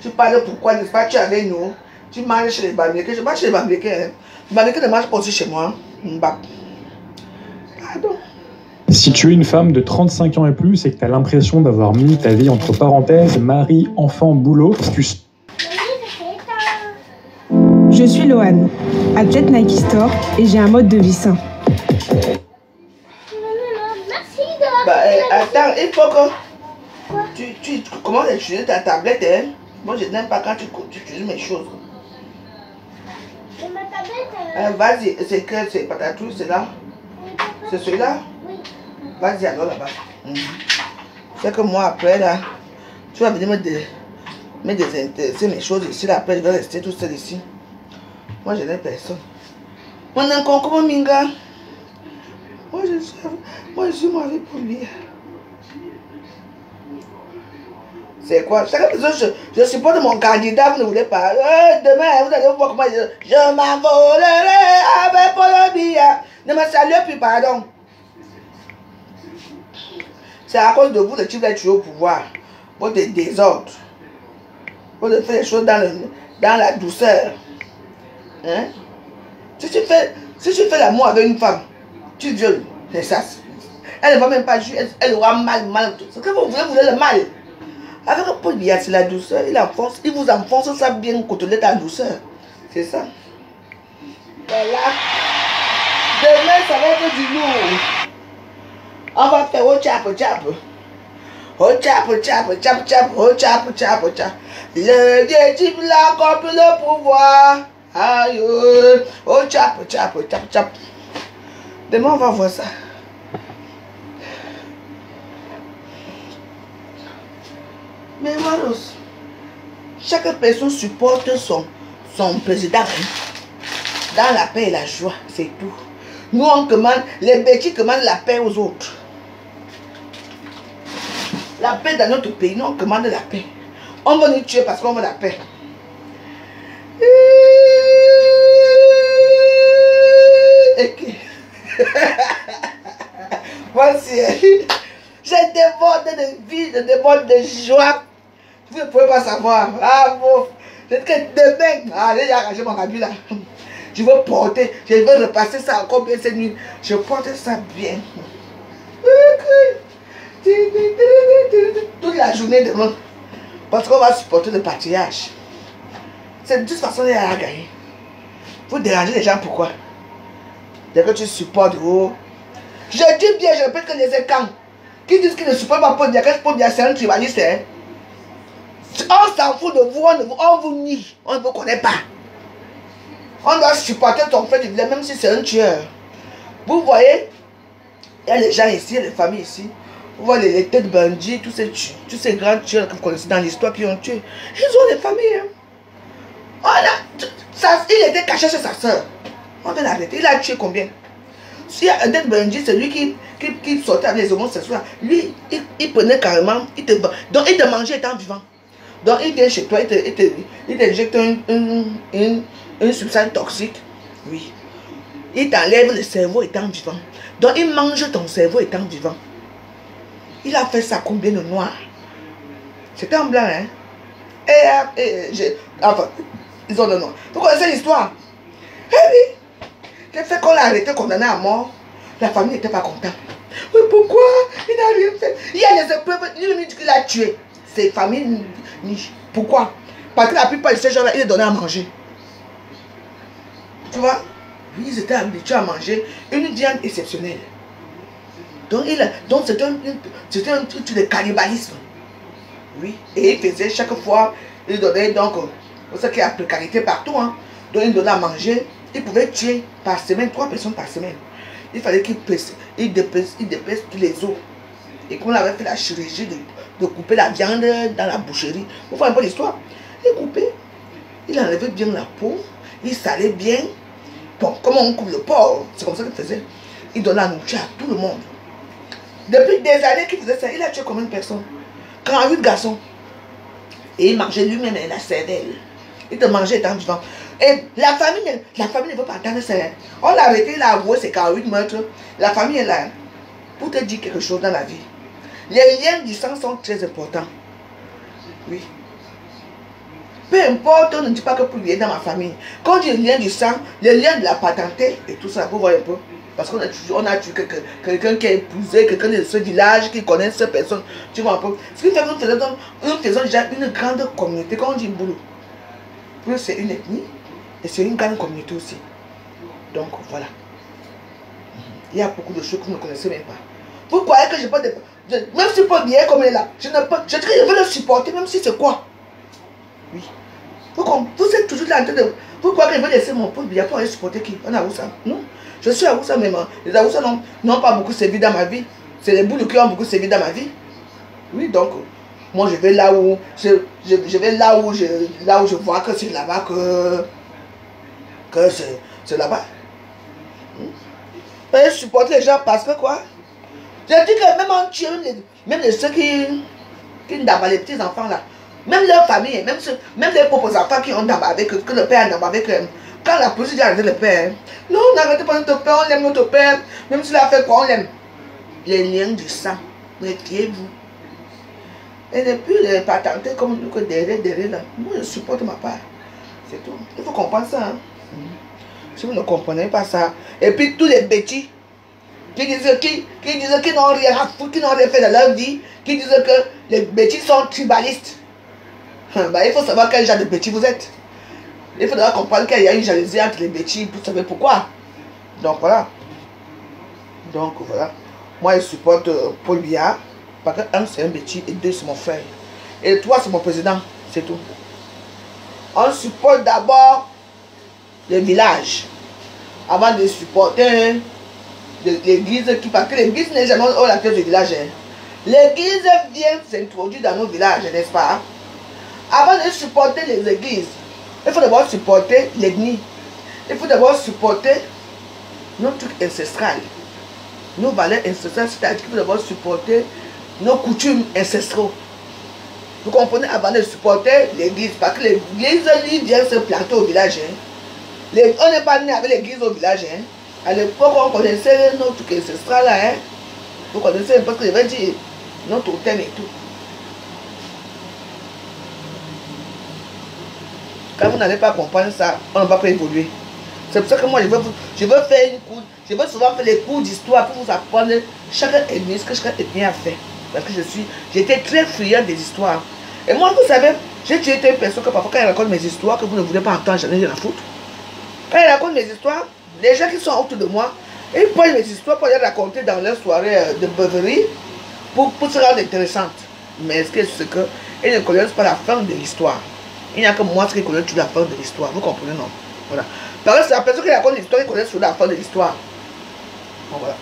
tu parles pourquoi, n'est-ce pas, tu es avec nous, tu manges chez les Bamileke, je mange chez les Bamileke. Hein? Les Bamileke ne mangent pas aussi chez moi. Pardon. Si tu es une femme de 35 ans et plus et que tu as l'impression d'avoir mis ta vie entre parenthèses, mari, enfant, boulot, Je suis Loane, athlète Nike Store et j'ai un mode de vie sain. Attends, il faut que tu commences à utiliser ta tablette. Hein? Moi, je n'aime pas quand tu utilises mes choses. Vas-y, c'est que c'est patatou, c'est là. C'est celui-là? Oui. Vas-y, alors là-bas. C'est que moi, après, là, tu vas venir me désintéresser mes choses ici. Là, après, je vais rester tout seul ici. Moi, je n'ai personne. Mon encore minga. Moi, je suis mariée pour lui. C'est quoi? Je supporte mon candidat, vous ne voulez pas. Demain, vous allez voir comment je m'envolerai avec Paul Biya. Ne me saluez plus, pardon. C'est à cause de vous, le type d'être tué au pouvoir. Pour des désordres. Pour de faire les choses dans la douceur. Hein? Si tu fais l'amour avec une femme, tu violes. C'est ça. Elle ne va même pas jouer. Elle aura mal. Ce que vous voulez le mal. Avec un Paul Biya, c'est la douceur. Il vous enfonce ça bien côtelé ta douceur. C'est ça. Voilà. Demain, ça va être du lourd. On va faire au chap. Au chap. Le Dieu type là, comme le pouvoir. Aïe, au chap. Demain, on va voir ça. Mais voilà, chaque personne supporte son président. Dans la paix et la joie, c'est tout. Nous, on commande, les bêtises commandent la paix aux autres. La paix dans notre pays, nous, on commande la paix. On va nous tuer parce qu'on veut la paix. Voici, je déborde de vie, je déborde de joie. Vous ne pouvez pas savoir. Ah bon, c'est que demain, allez, j'ai arrangé mon habit là. Je veux porter, je veux repasser ça encore bien cette nuit. Je porte ça bien. Toute la journée demain. Parce qu'on va supporter le patriarche. C'est de toute façon, il y a à gagner. Vous dérangez les gens, pourquoi? Dès que tu supportes, oh. Je dis bien, je répète que les écans qui disent qu'ils ne supportent pas Paul Biya, c'est un tribaliste. Hein? On s'en fout de vous, on vous nie, on ne vous connaît pas. On doit supporter ton frère du village, même si c'est un tueur. Vous voyez, il y a les gens ici, il y a les familles ici. Vous voyez les têtes bandits, tous ces grands tueurs que vous connaissez dans l'histoire qui ont tué. Ils ont des familles. Hein? Il était caché chez sa soeur. On va l'arrêter. Il a tué combien? S'il y a un tête bandit, c'est lui qui sortait avec les homosexuels. Lui, il prenait carrément, donc il te mangeait étant vivant. Donc il vient chez toi, il t'injecte une substance toxique. Oui. Il t'enlève le cerveau étant vivant. Donc il mange ton cerveau étant vivant. Il a fait ça combien de noirs? C'était en blanc, hein? Enfin, ils ont le nom. Vous connaissez l'histoire? Eh oui. Le fait qu'on l'a arrêté, condamné à mort, la famille n'était pas contente. Mais pourquoi? Il n'a rien fait. Il y a les épreuves, il dit qu'il a tué. Ses familles, pourquoi? Parce que la plupart de ces gens-là, il les donnait à manger. Tu vois? Ils étaient habitués à manger une viande exceptionnelle. Donc c'était un truc de cannibalisme. Oui. Et il faisait chaque fois, il donnait donc Pour ça qu'il y a précarité partout. Hein. Donc il donnait à manger. Il pouvait tuer par semaine, 3 personnes par semaine. Il fallait qu'il dépèce tous les os. Et qu'on avait fait la chirurgie de couper la viande dans la boucherie. Vous voyez un peu l'histoire. Il coupait, il enlevait bien la peau, il salait bien. Bon, comment on coupe le porc, c'est comme ça qu'il faisait. Il donnait la nourriture à tout le monde. Depuis des années qu'il faisait ça, il a tué combien de personnes? 48 garçons. Et il mangeait lui-même la cervelle. Il te mangeait étant vivant. Et la famille ne veut pas entendre ça. On l'a arrêté, il a avoué ses 48 meurtres. La famille est là. Pour te dire quelque chose dans la vie. Les liens du sang sont très importants. Oui. Peu importe, on ne dit pas que pour lui dans ma famille. Quand on dit le lien du sang, le lien de la parenté et tout ça, vous voyez un peu. Parce qu'on a tué quelqu'un qui a épousé, quelqu'un de ce village qui connaît cette personne. Tu vois un peu. Ce qui fait que nous faisons déjà une grande communauté. Quand on dit boulot, c'est une ethnie et c'est une grande communauté aussi. Donc voilà. Il y a beaucoup de choses que vous ne connaissez même pas. Vous croyez que je peux... Même si Paul Biya comme il est là, je veux le supporter, même si c'est quoi. Oui. Vous êtes toujours là en train de... Vous croyez que je vais laisser mon Paul Biya pour aller supporter qui? En Awoussa? Non. Je suis Awoussa même. Les Awoussa n'ont pas beaucoup servi dans ma vie. C'est les Boulous qui ont beaucoup servi dans ma vie. Oui, donc... Moi, je vais là où... Je vais là où je vois que c'est là-bas que c'est là-bas. Et supporter les gens parce que quoi? Je dis que même en tuant même ceux qui n'ont les petits enfants là, même leur famille, même les propres enfants qui ont d'abord avec eux, que le père n'a pas avec eux. Quand la police dit arrêter le père, non, n'arrêtez pas notre père, on aime notre père, même s'il a fait quoi, on l'aime. Les liens du sang, méfiez-vous. Et ne plus les patenter comme nous que derrière là. Moi je supporte ma part. C'est tout. Il faut comprendre ça. Hein? Si vous ne comprenez pas ça. Et puis tous les bêtis qui disent qu'ils n'ont rien à foutre, qui n'ont rien fait dans leur vie, qui disent que les bêtis sont tribalistes. Bah, il faut savoir quel genre de bêtis vous êtes. Il faudra comprendre qu'il y a une jalousie entre les bêtis pour savoir pourquoi. Donc voilà. Donc voilà. Moi je supporte Paul Biya. Parce que un c'est un bêtis et deux c'est mon frère. Et trois c'est mon président. C'est tout. On supporte d'abord le village. Avant de supporter l'église qui, parce que l'église n'est jamais au la tête du village. Hein. L'église vient s'introduire dans nos villages, n'est-ce pas? Avant de supporter les églises, il faut d'abord supporter l'ethnie. Il faut d'abord supporter nos trucs ancestrales. Nos valeurs ancestrales, c'est-à-dire qu'il faut d'abord supporter nos coutumes ancestraux. Vous comprenez? Avant de supporter l'église, parce que l'église lui vient se planter au village. Hein. On n'est pas né avec l'église au village. Hein. À l'époque, on connaissait nos trucs ancestrales. Hein. Vous connaissez un peu ce que je veux dire. Notre totem et tout. Quand vous n'allez pas comprendre ça, on ne va pas évoluer. C'est pour ça que moi, je veux faire une cour. Je veux souvent faire les cours d'histoire pour vous apprendre chaque ethnie, ce que chaque ethnie a fait. Parce que j'étais très friand des histoires. Et moi, vous savez, j'ai tué une personne que parfois, quand elle raconte mes histoires, que vous ne voulez pas entendre, j'en ai rien à foutre. Quand elle raconte mes histoires, les gens qui sont autour de moi, ils prennent mes histoires pour les raconter dans leur soirée de beuverie pour se rendre intéressantes. Mais ce que c'est que ils ne connaissent pas la fin de l'histoire. Il n'y a que moi qui connais toute la fin de l'histoire. Vous comprenez, non? Voilà. Parce que c'est la personne qui raconte l'histoire qui connaît sur la fin de l'histoire. Bon, voilà.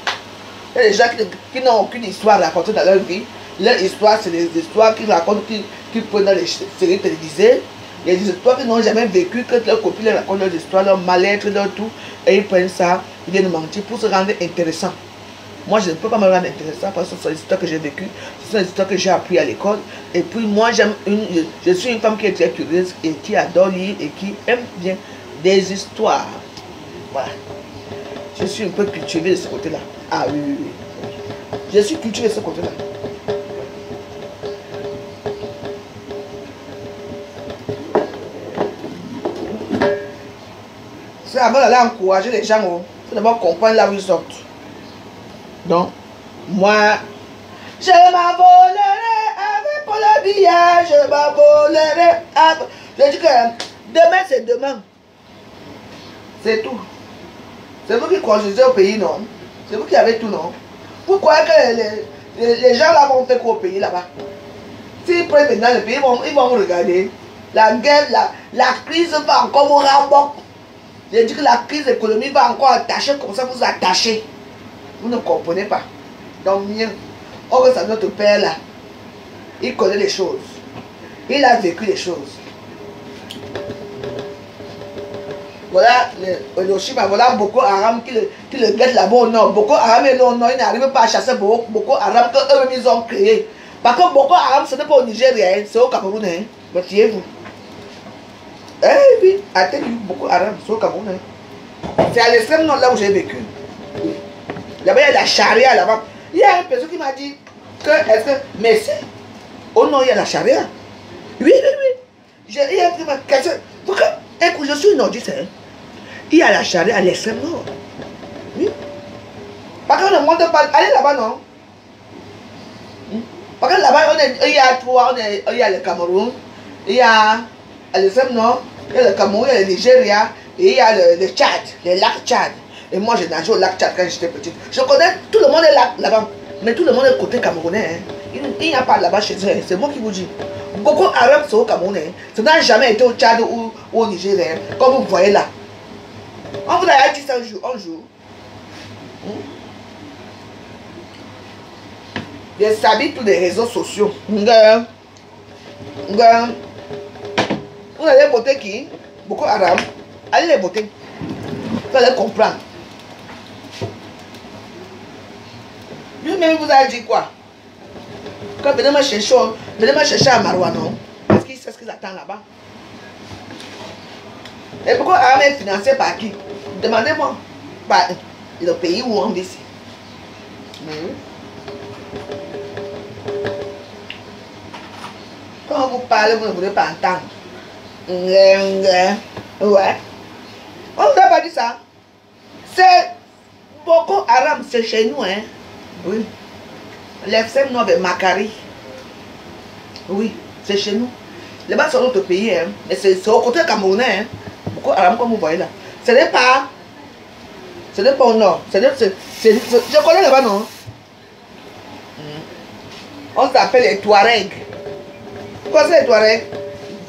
Il y a des gens qui n'ont aucune histoire à raconter dans leur vie. Leur histoire, c'est des histoires qu'ils racontent, qu'ils prennent dans les séries télévisées. Il y a des histoires qu'ils n'ont jamais vécues, que leurs copines leur racontent leurs histoires, leur mal-être, leur tout. Et ils prennent ça, ils viennent mentir pour se rendre intéressant. Moi, je ne peux pas me rendre intéressant parce que ce sont des histoires que j'ai vécues, ce sont des histoires que j'ai apprises à l'école. Et puis moi, je suis une femme qui est très curieuse et qui adore lire et qui aime bien des histoires. Voilà. Je suis un peu cultivée de ce côté-là. Ah oui, oui, oui. Je suis cultivée de ce côté-là. C'est avant d'aller encourager les gens, il faut d'abord comprendre là où ils sortent. Donc, moi, je m'envolerai avec Paul Biya, je m'envolerai avec... Je dis que demain, c'est demain. C'est tout. C'est vous qui conduisez au pays, non? C'est vous qui avez tout, non? Vous croyez que les gens là vont faire quoi au pays là-bas? S'ils prennent maintenant le pays, ils vont vous regarder. La guerre, la crise va encore vous rembourser. J'ai dit que la crise économique va encore attacher comme ça, vous attachez. Vous ne comprenez pas. Donc, mieux. Or, c'est notre père là. Il connaît les choses. Il a vécu les choses. Voilà le Hiroshima, voilà Boko Haram qui le guette là-bas au nord. Boko Haram est là au nord, il n'arrive pas à chasser Boko Haram qu'eux-mêmes ils ont créé. Parce que Boko Haram, ce n'est pas au Nigeria, c'est au Cameroun. Hein. Méfiez-vous. Eh oui, attendez, Boko Haram, c'est au Cameroun. Hein. C'est à l'extrême nord là où j'ai vécu. Là-bas, il y a la charia là-bas. Il y a une personne qui m'a dit que, est-ce que, mais c'est, au nord, il y a la charia. Oui, oui, oui. Il y a une question. Pourquoi? Écoute, je suis nordiste. Hein. Il y a la charia à l'extrême nord. Oui. Parce qu'on ne monte pas. Allez là-bas, non? Parce que là-bas, il y a trois. Il y a le Cameroun, il y a à l'extrême nord, il y a le Cameroun, il y a le Nigeria, et il y a le Tchad, le lac Tchad. Et moi, j'ai nagé au lac Tchad quand j'étais petite. Je connais, tout le monde est là-bas. Mais tout le monde est côté camerounais. Hein. Il n'y a pas là-bas chez eux. C'est moi qui vous dis. Boko Haram, c'est au Cameroun. Ça n'a jamais été au Tchad ou au Nigeria. Comme vous voyez là. On vous a dit ça un jour. J'ai sabi tous les réseaux sociaux. Vous allez voter qui? Boko Haram. Allez les voter. Vous allez comprendre. Lui-même vous a dit quoi? Quand venez me chercher à Maroua, non? Parce qu'il sait ce qu'ils attendent là-bas. Et pourquoi Haram est financé par qui? Demandez-moi. Par le pays où on vit ici. Quand vous parlez, vous ne voulez pas entendre. Ouais. On ne vous a pas dit ça. C'est Boko Haram, c'est chez nous, hein? Oui. L'extrême nord de Makari. Oui, c'est chez nous. Là-bas, c'est notre pays, hein? Mais c'est au côté camerounais, hein? Boko Haram, comme vous voyez là. Ce n'est pas au nord. Je connais là-bas, non? On s'appelle les Touaregs. Quoi c'est les Touaregs?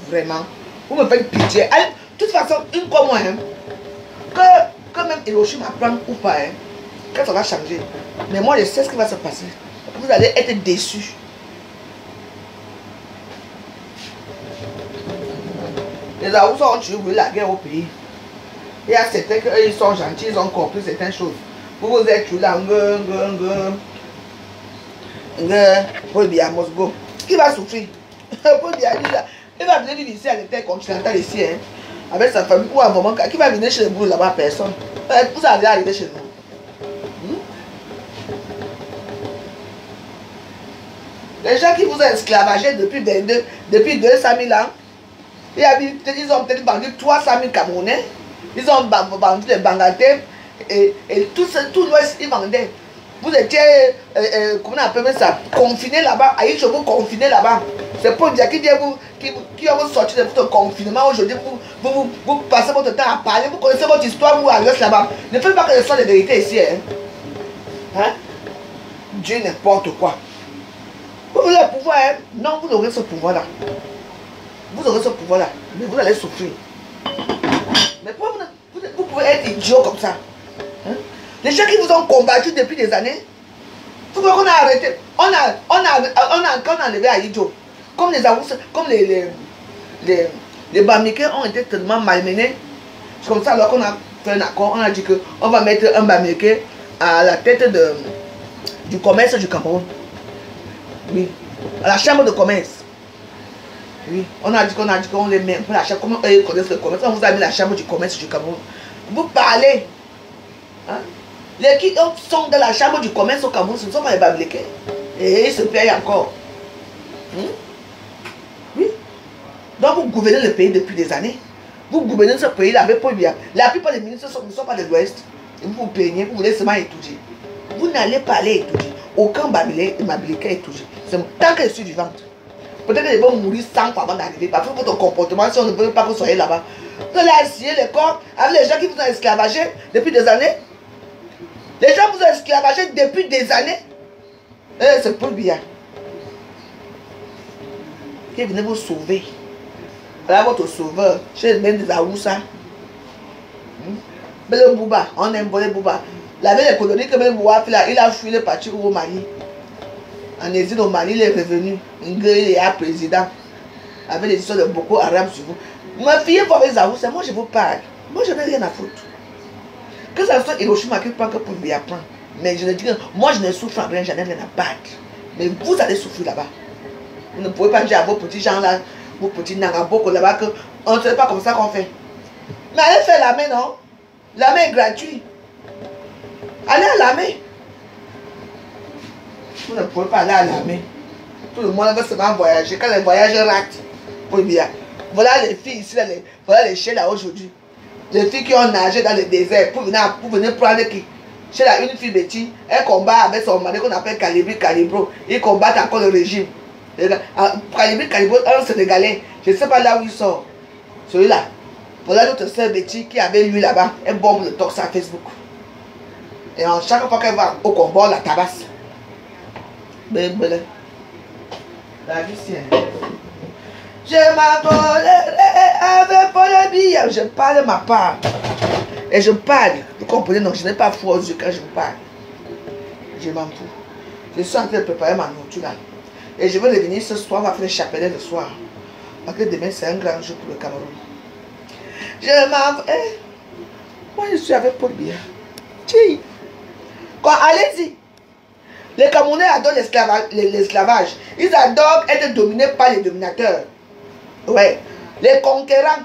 Vraiment. Vous me faites pitié. Allez, de toute façon, une comme moi, hein? Que même Hiroshima prenne ou pas, hein? Quand ça va changer. Mais moi, je sais ce qui va se passer. Vous allez être déçus. Les Aoussa ont tué la guerre au pays. Il y a certains qu'eux, ils sont gentils, ils ont compris certaines choses. Vous vous êtes tués là, Paul Biya Mosgo. Qui va souffrir? Paul Biya, il va venir ici à l'intercontinental ici, hein, avec sa famille ou un moment. Qui va venir chez le boulot là-bas? Personne. Vous allez arriver chez nous. Les gens qui vous ont esclavagé depuis 200 000 ans, ils ont peut-être vendu 300 000 Camerounais, ils ont vendu les Bangaltais, et tout l'Ouest, ils vendaient. Vous étiez, comment on appelle ça, confinés là-bas, Aïe, vous confinés là-bas. C'est pour dire qui va vous sortir de votre confinement aujourd'hui, vous passez votre temps à parler, vous connaissez votre histoire, vous allez là-bas. Ne faites pas que ce soit des vérités ici. Hein? Dieu n'importe quoi. Vous voulez le pouvoir, hein? Non, vous aurez ce pouvoir-là. Vous aurez ce pouvoir-là, mais vous allez souffrir. Mais pourquoi vous pouvez être idiot comme ça? Hein? Les gens qui vous ont combattu depuis des années, vous voyez qu'on a arrêté. On a enlevé à idiot. Comme les Aoussa, comme les Bamikés ont été tellement malmenés. C'est comme ça alors qu'on a fait un accord. On a dit qu'on va mettre un Bamiké à la tête du commerce du Cameroun. Oui, à la chambre de commerce. Oui, on a dit qu'on les met pour la chambre. Comment eux connaissent le commerce? On vous a mis la chambre du commerce du Cameroun. Vous parlez. Hein? Les qui sont dans la chambre du commerce au Cameroun, ce ne sont pas les Bamilekés. Et ils se payent encore. Oui. Donc vous gouvernez le pays depuis des années. Vous gouvernez ce pays-là avec Paul Biya. La plupart des ministres ne sont pas de l'Ouest. Et vous vous plaignez, vous voulez seulement étudier. Vous n'allez pas aller étudier. Aucun Bamileke est touché. Tant que je suis vivante. Peut-être qu'ils vont mourir 100 fois avant d'arriver. Parce que votre comportement, si on ne veut pas que vous soyez là-bas. Vous allez assis les corps avec les gens qui vous ont esclavagé depuis des années. Les gens vous ont esclavagé depuis des années. C'est Paul Biya qui est venu vous sauver. Voilà votre sauveur. Chez même des Aoussa. Le Bouba, on aime voler Bouba. La veille des colonies que même Bouba il a fui le parti au Mali. En exil au Mali, il est revenu. Il est président. Avec les histoires de Boko Haram sur vous. Ma fille pour les Aoussa, moi je vous parle. Moi je n'ai rien à foutre. Que ça soit Hiroshima qui prend que pour bien prendre. Mais je ne dis que moi je ne souffre en rien, j'en ai rien à battre. Mais vous allez souffrir là-bas. Vous ne pouvez pas dire à vos petits gens là, vos petits nangaboko là-bas qu'on ne sait pas comme ça qu'on fait. Mais allez faire la main, non? La main est gratuite. Allez à la main. Vous ne pouvez pas aller à la main. Tout le monde veut seulement voyager. Quand les voyages ratent, pour bien. Voilà les filles ici, voilà les chiens là aujourd'hui. Les filles qui ont nagé dans le désert pour venir prendre qui? Chez la une fille Betty, elle combat avec son mari qu'on appelle Calibro. Ils combattent encore le régime. Calibro, un Sénégalais. Je ne sais pas là où il sort. Celui-là. Voilà notre sœur Betty qui avait lui là-bas. Elle bombe le tox sur Facebook. Et chaque fois qu'elle va au combat, on la tabasse. La vie c'est. Je m'envolerai avec Paul Biya. Je parle ma part. Et je parle. Vous comprenez? Non, je n'ai pas fou aux yeux quand je vous parle. Je m'en fous. Je suis en train de préparer ma nourriture là. Et je vais revenir ce soir. On va faire le chapelet le soir. Parce que demain c'est un grand jour pour le Cameroun. Je m'en vais. Moi je suis avec Paul Biya. Allez-y. Les Camerounais adorent l'esclavage. Ils adorent être dominés par les dominateurs. Ouais. Les conquérants.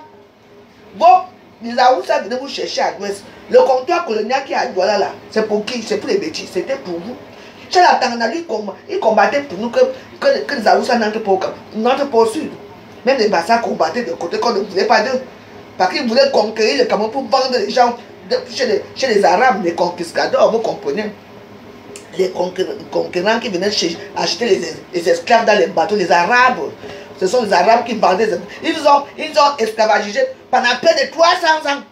Bon, les Aoussa venaient vous chercher à l'ouest. Le comptoir colonial qui est à Douala là, c'est pour qui? C'est pour les bêtises. C'était pour vous. Chez la Tangana, ils combattaient pour nous que les Aoussa n'entrent pas au sud. Même les Bassa combattaient de côté qu'on ne voulait pas d'eux. Parce qu'ils voulaient conquérir le Cameroun pour vendre les gens chez les Arabes, les conquistadors, vous comprenez? Les conquérants qui venaient acheter les esclaves dans les bateaux, les Arabes. Ce sont les Arabes qui vendaient. Ils ont esclavagisé pendant près de 300 ans.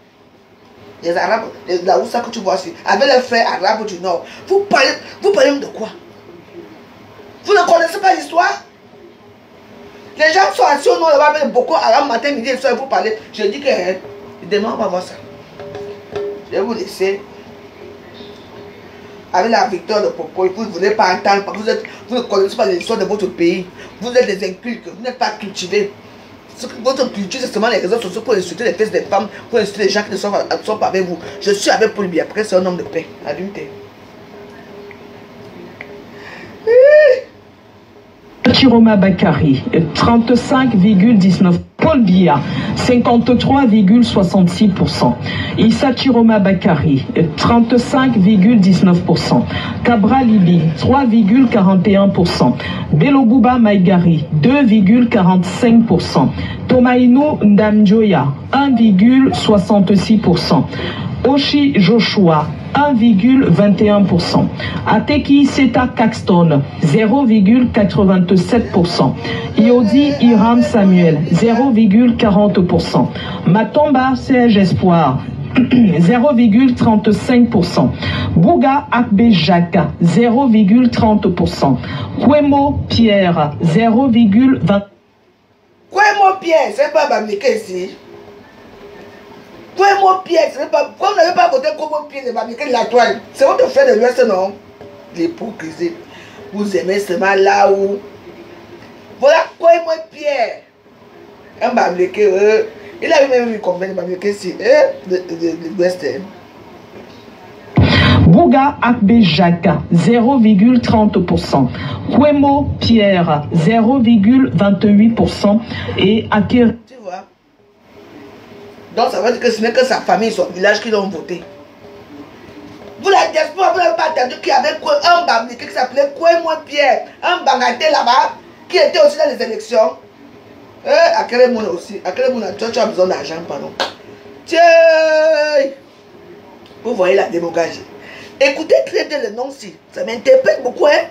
Les Arabes, là où ça que tu vois ici, avec les frères arabes du Nord. Vous parlez de quoi? Vous ne connaissez pas l'histoire? Les gens sont assis au nord là-bas avec beaucoup Haram matin, midi et soir, vous parlez. Je dis que demain on va voir ça. Je vais vous laisser. Avec la victoire de Popo, vous ne voulez pas entendre, vous ne connaissez pas l'histoire de votre pays. Vous êtes des incultes, vous n'êtes pas cultivés. Votre culture, c'est seulement les réseaux sociaux pour insulter les fesses des femmes, pour insulter les gens qui ne sont pas avec vous. Je suis avec Paul Biya, après c'est un homme de paix. Adulte. Chiroma Bakari, 35,19%. Paul Biya, 53,66%. Issa Chiroma Bakari, 35,19%. Cabra Libi, 3,41%. Belobouba Maïgari, 2,45%. Tomaïnou Ndamjoya, 1,66%. Oshi Joshua, 1,21%. Ateki Seta Caxton, 0,87%. Iodi Hiram Samuel, 0,40%. Matomba Serge Espoir, 0,35%. Bouga Akbe Jaka, 0,30%. Kwemo Pierre, 0,20%. Kwemo Pierre, c'est pas Bamika ici. Kwemo Pierre, c'est pas. Pourquoi vous n'avez pas voté Kwemo Pierre de Bamika de la toile? C'est votre frère de l'Ouest, non? L'hypocrisie. Vous aimez seulement là où. Voilà Kwemo Pierre. Un Bamika, il a eu même eu combien de Bamika ici? De l'Ouest. Bouga Akbe Jaka, 0,30%. Kwemo Pierre, 0,28%. Et Aker. Tu vois? Donc ça veut dire que ce n'est que sa famille, son village qui l'ont voté. Vous la diaspora, vous n'avez pas entendu qu'il y avait un Bamika qui s'appelait Kwemo Pierre, un Bangaté là-bas, qui était aussi dans les élections. À quel moment aussi? À quel moment tu as besoin d'argent, pardon? Tiens! Vous voyez la démographie. Écoutez très bien le nom-ci. Ça m'interpelle beaucoup, hein?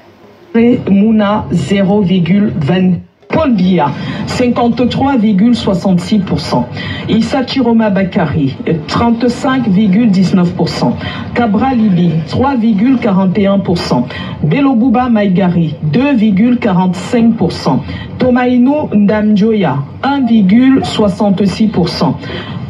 Mouna 0,20. Paul Biya, 53,66%. Issa Chiroma Bakari, 35,19%. Cabra Libi, 3,41%. Belobouba Maïgari, 2,45%. Tomaïnou Ndamjoya, 1,66%.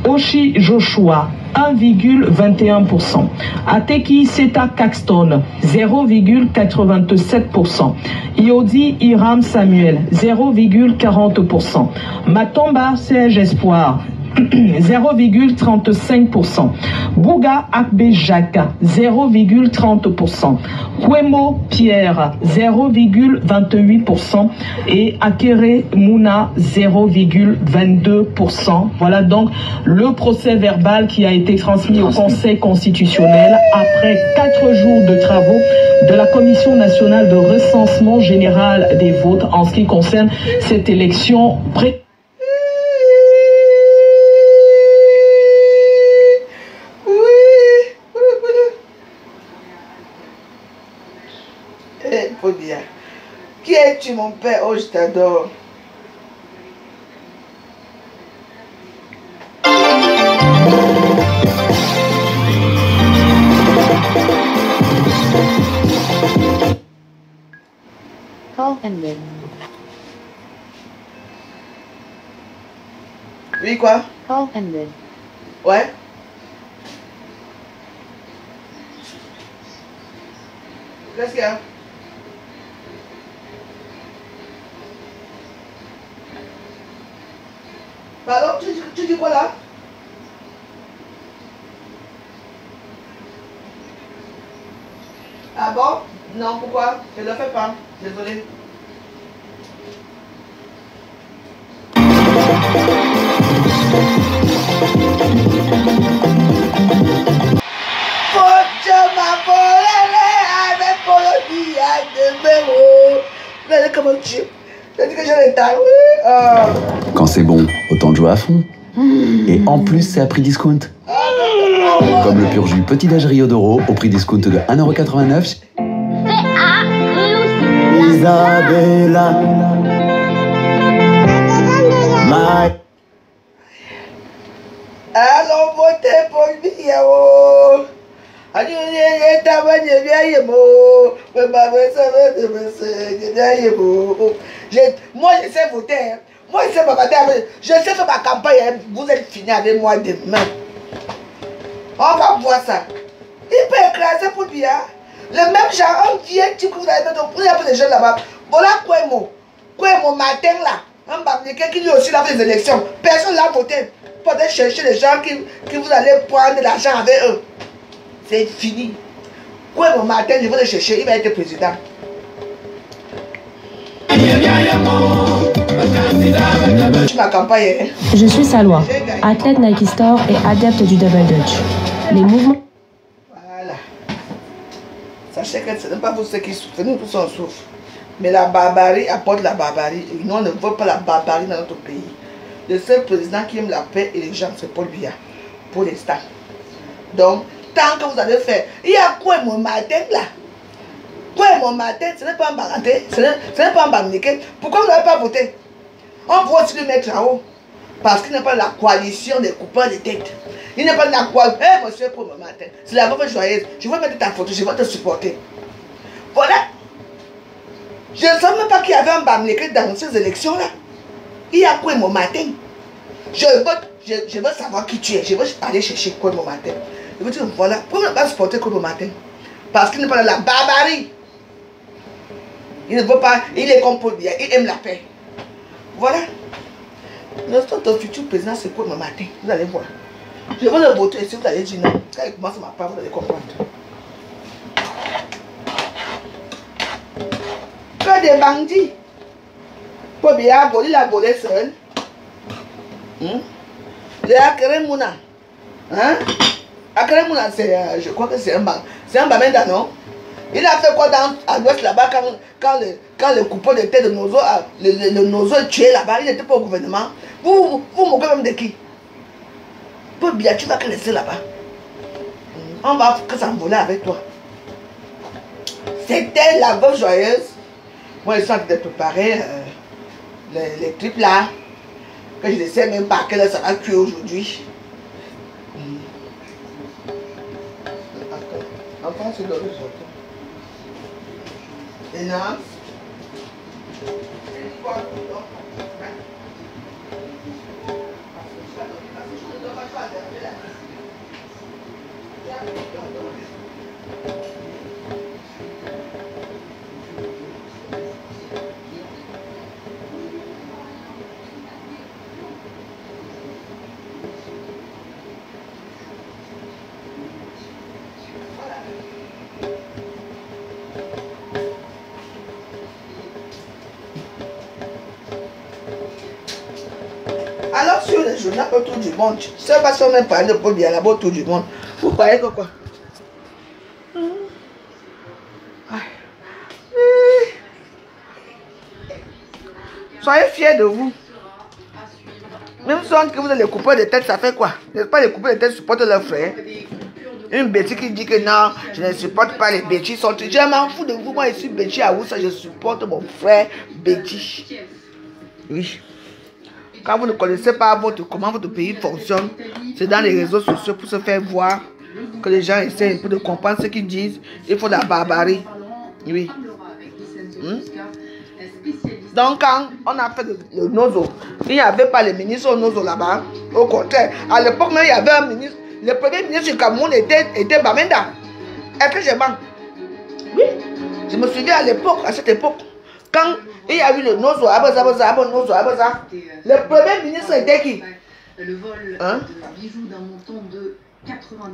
Oshi Joshua, 1,21%. Ateki Seta Caxton, 0,87%. Iodi Iram Samuel, 0,40%. Matomba Serge Espoir, 0,35%. Bouga Akbe Jacques, 0,30%. Kwemo Pierre, 0,28%. Et Akere Mouna, 0,22%. Voilà donc le procès verbal qui a été transmis au Conseil constitutionnel après 4 jours de travaux de la Commission nationale de recensement général des votes en ce qui concerne cette élection présidentielle. Qui es-tu, mon père? Oh, je t'adore. Call ended. Oui, quoi? Call ended. Ouais. Qu'est-ce qu'il y a? Pardon, tu dis quoi là? Ah bon? Non, pourquoi? Je ne le fais pas. Désolé. Regardez comment tu... J'ai dit que j'allais éteindre. Quand c'est bon, autant de jouer à fond. Et en plus, c'est à prix discount. Comme le pur jus petit déj Rio d'Oro au prix discount de 1,89 €. Isabella. Allons voter pour Biya. Moi, je sais voter. Moi, je sais pas voter. Je sais faire ma campagne. Vous êtes fini avec moi demain. On va voir ça. Il peut écraser pour Biya. Le même genre, un vieux type que vous avez mettre. Vous avez des gens là-bas. Voilà Kwemo. Kwemo matin là. Un Bamileke qui lui aussi l'a fait des élections. Personne l'a voté. Pour aller chercher les gens qui vous allez prendre de l'argent avec eux. C'est fini. Kwemo matin, je vais le chercher. Il va être président. Ma campagne. Je suis Salwa, athlète Nike Store et adepte du Double Dutch. Les mouvements. Voilà. Sachez que ce n'est pas vous ceux qui souffrent, nous tous on souffre. Mais la barbarie apporte la barbarie. Et nous on ne veut pas la barbarie dans notre pays. Le seul président qui aime la paix et les gens, c'est Paul Biya. Pour l'instant. Donc, tant que vous allez faire, il y a quoi mon matin là? Quoi mon matin, ce n'est pas un baranté, ce n'est pas un bamniqué. Pourquoi vous n'avez pas voté? On va aussi le mettre en haut. Parce qu'il n'est pas la coalition des coupeurs de tête. Il n'est pas la coalition. Eh, monsieur, pour mon matin, c'est la veuve joyeuse. Je vais mettre ta photo, je vais te supporter. Voilà. Je ne savais même pas qu'il y avait un bamniqué dans ces élections-là. Il y a quoi mon matin? Je veux savoir qui tu es. Je veux aller chercher quoi mon matin. Je veux dire, voilà. Pourquoi ne pas supporter quoi mon matin? Parce qu'il n'est pas dans la barbarie. Il ne veut pas, il est comme Paul Biya, il aime la paix. Voilà. Notre futur président, c'est quoi mon matin? Vous allez voir. Je vais le voter et si vous allez dire non, quand il commence ma part, vous allez comprendre. Que des bandits. Paul Biya, il a volé seul. Le Akere Mouna. Hein? Akere Mouna, je crois que c'est un Bamenda, non? Il a fait quoi à l'ouest là-bas quand le coupeur de tête de Nozo, le Nozo est tué là-bas? Il n'était pas au gouvernement. Vous moquez même de qui? Paul Biya, tu vas te laisser là-bas. On va que s'envoler avec toi. C'était la veuve joyeuse. Moi, je suis en train de préparer les tripes là, que je ne sais même pas à quelle heure ça va cuire aujourd'hui. Enfin, c'est de l'autre côté. Et là, alors sur les journaux autour du monde, je ne sais pas si on même parlé de Paul bien là-bas autour du monde. Vous croyez que quoi? Soyez fiers de vous. Même si on dit que vous êtes les coupeurs de tête, ça fait quoi? N'est-ce pas les coupeurs de tête supportent leurs frères? Une bêtise qui dit que non, je ne supporte pas les bêtises. Je m'en fous de vous, moi je suis bêtise à vous, ça je supporte mon frère bêtise. Oui. Quand vous ne connaissez pas comment votre pays fonctionne, c'est dans les réseaux sociaux pour se faire voir que les gens essaient un peu de comprendre ce qu'ils disent. Il faut de la barbarie. Oui. Donc quand on a fait le Nozo, il n'y avait pas le ministre au Nozo là-bas. Au contraire, à l'époque même il y avait un ministre. Le premier ministre du Cameroun était Bamenda. Est-ce que je mens? Oui. Je me suis dit à l'époque, à cette époque, quand il y a eu le Nozo, le premier ministre était qui? Le vol de bijoux d'un montant de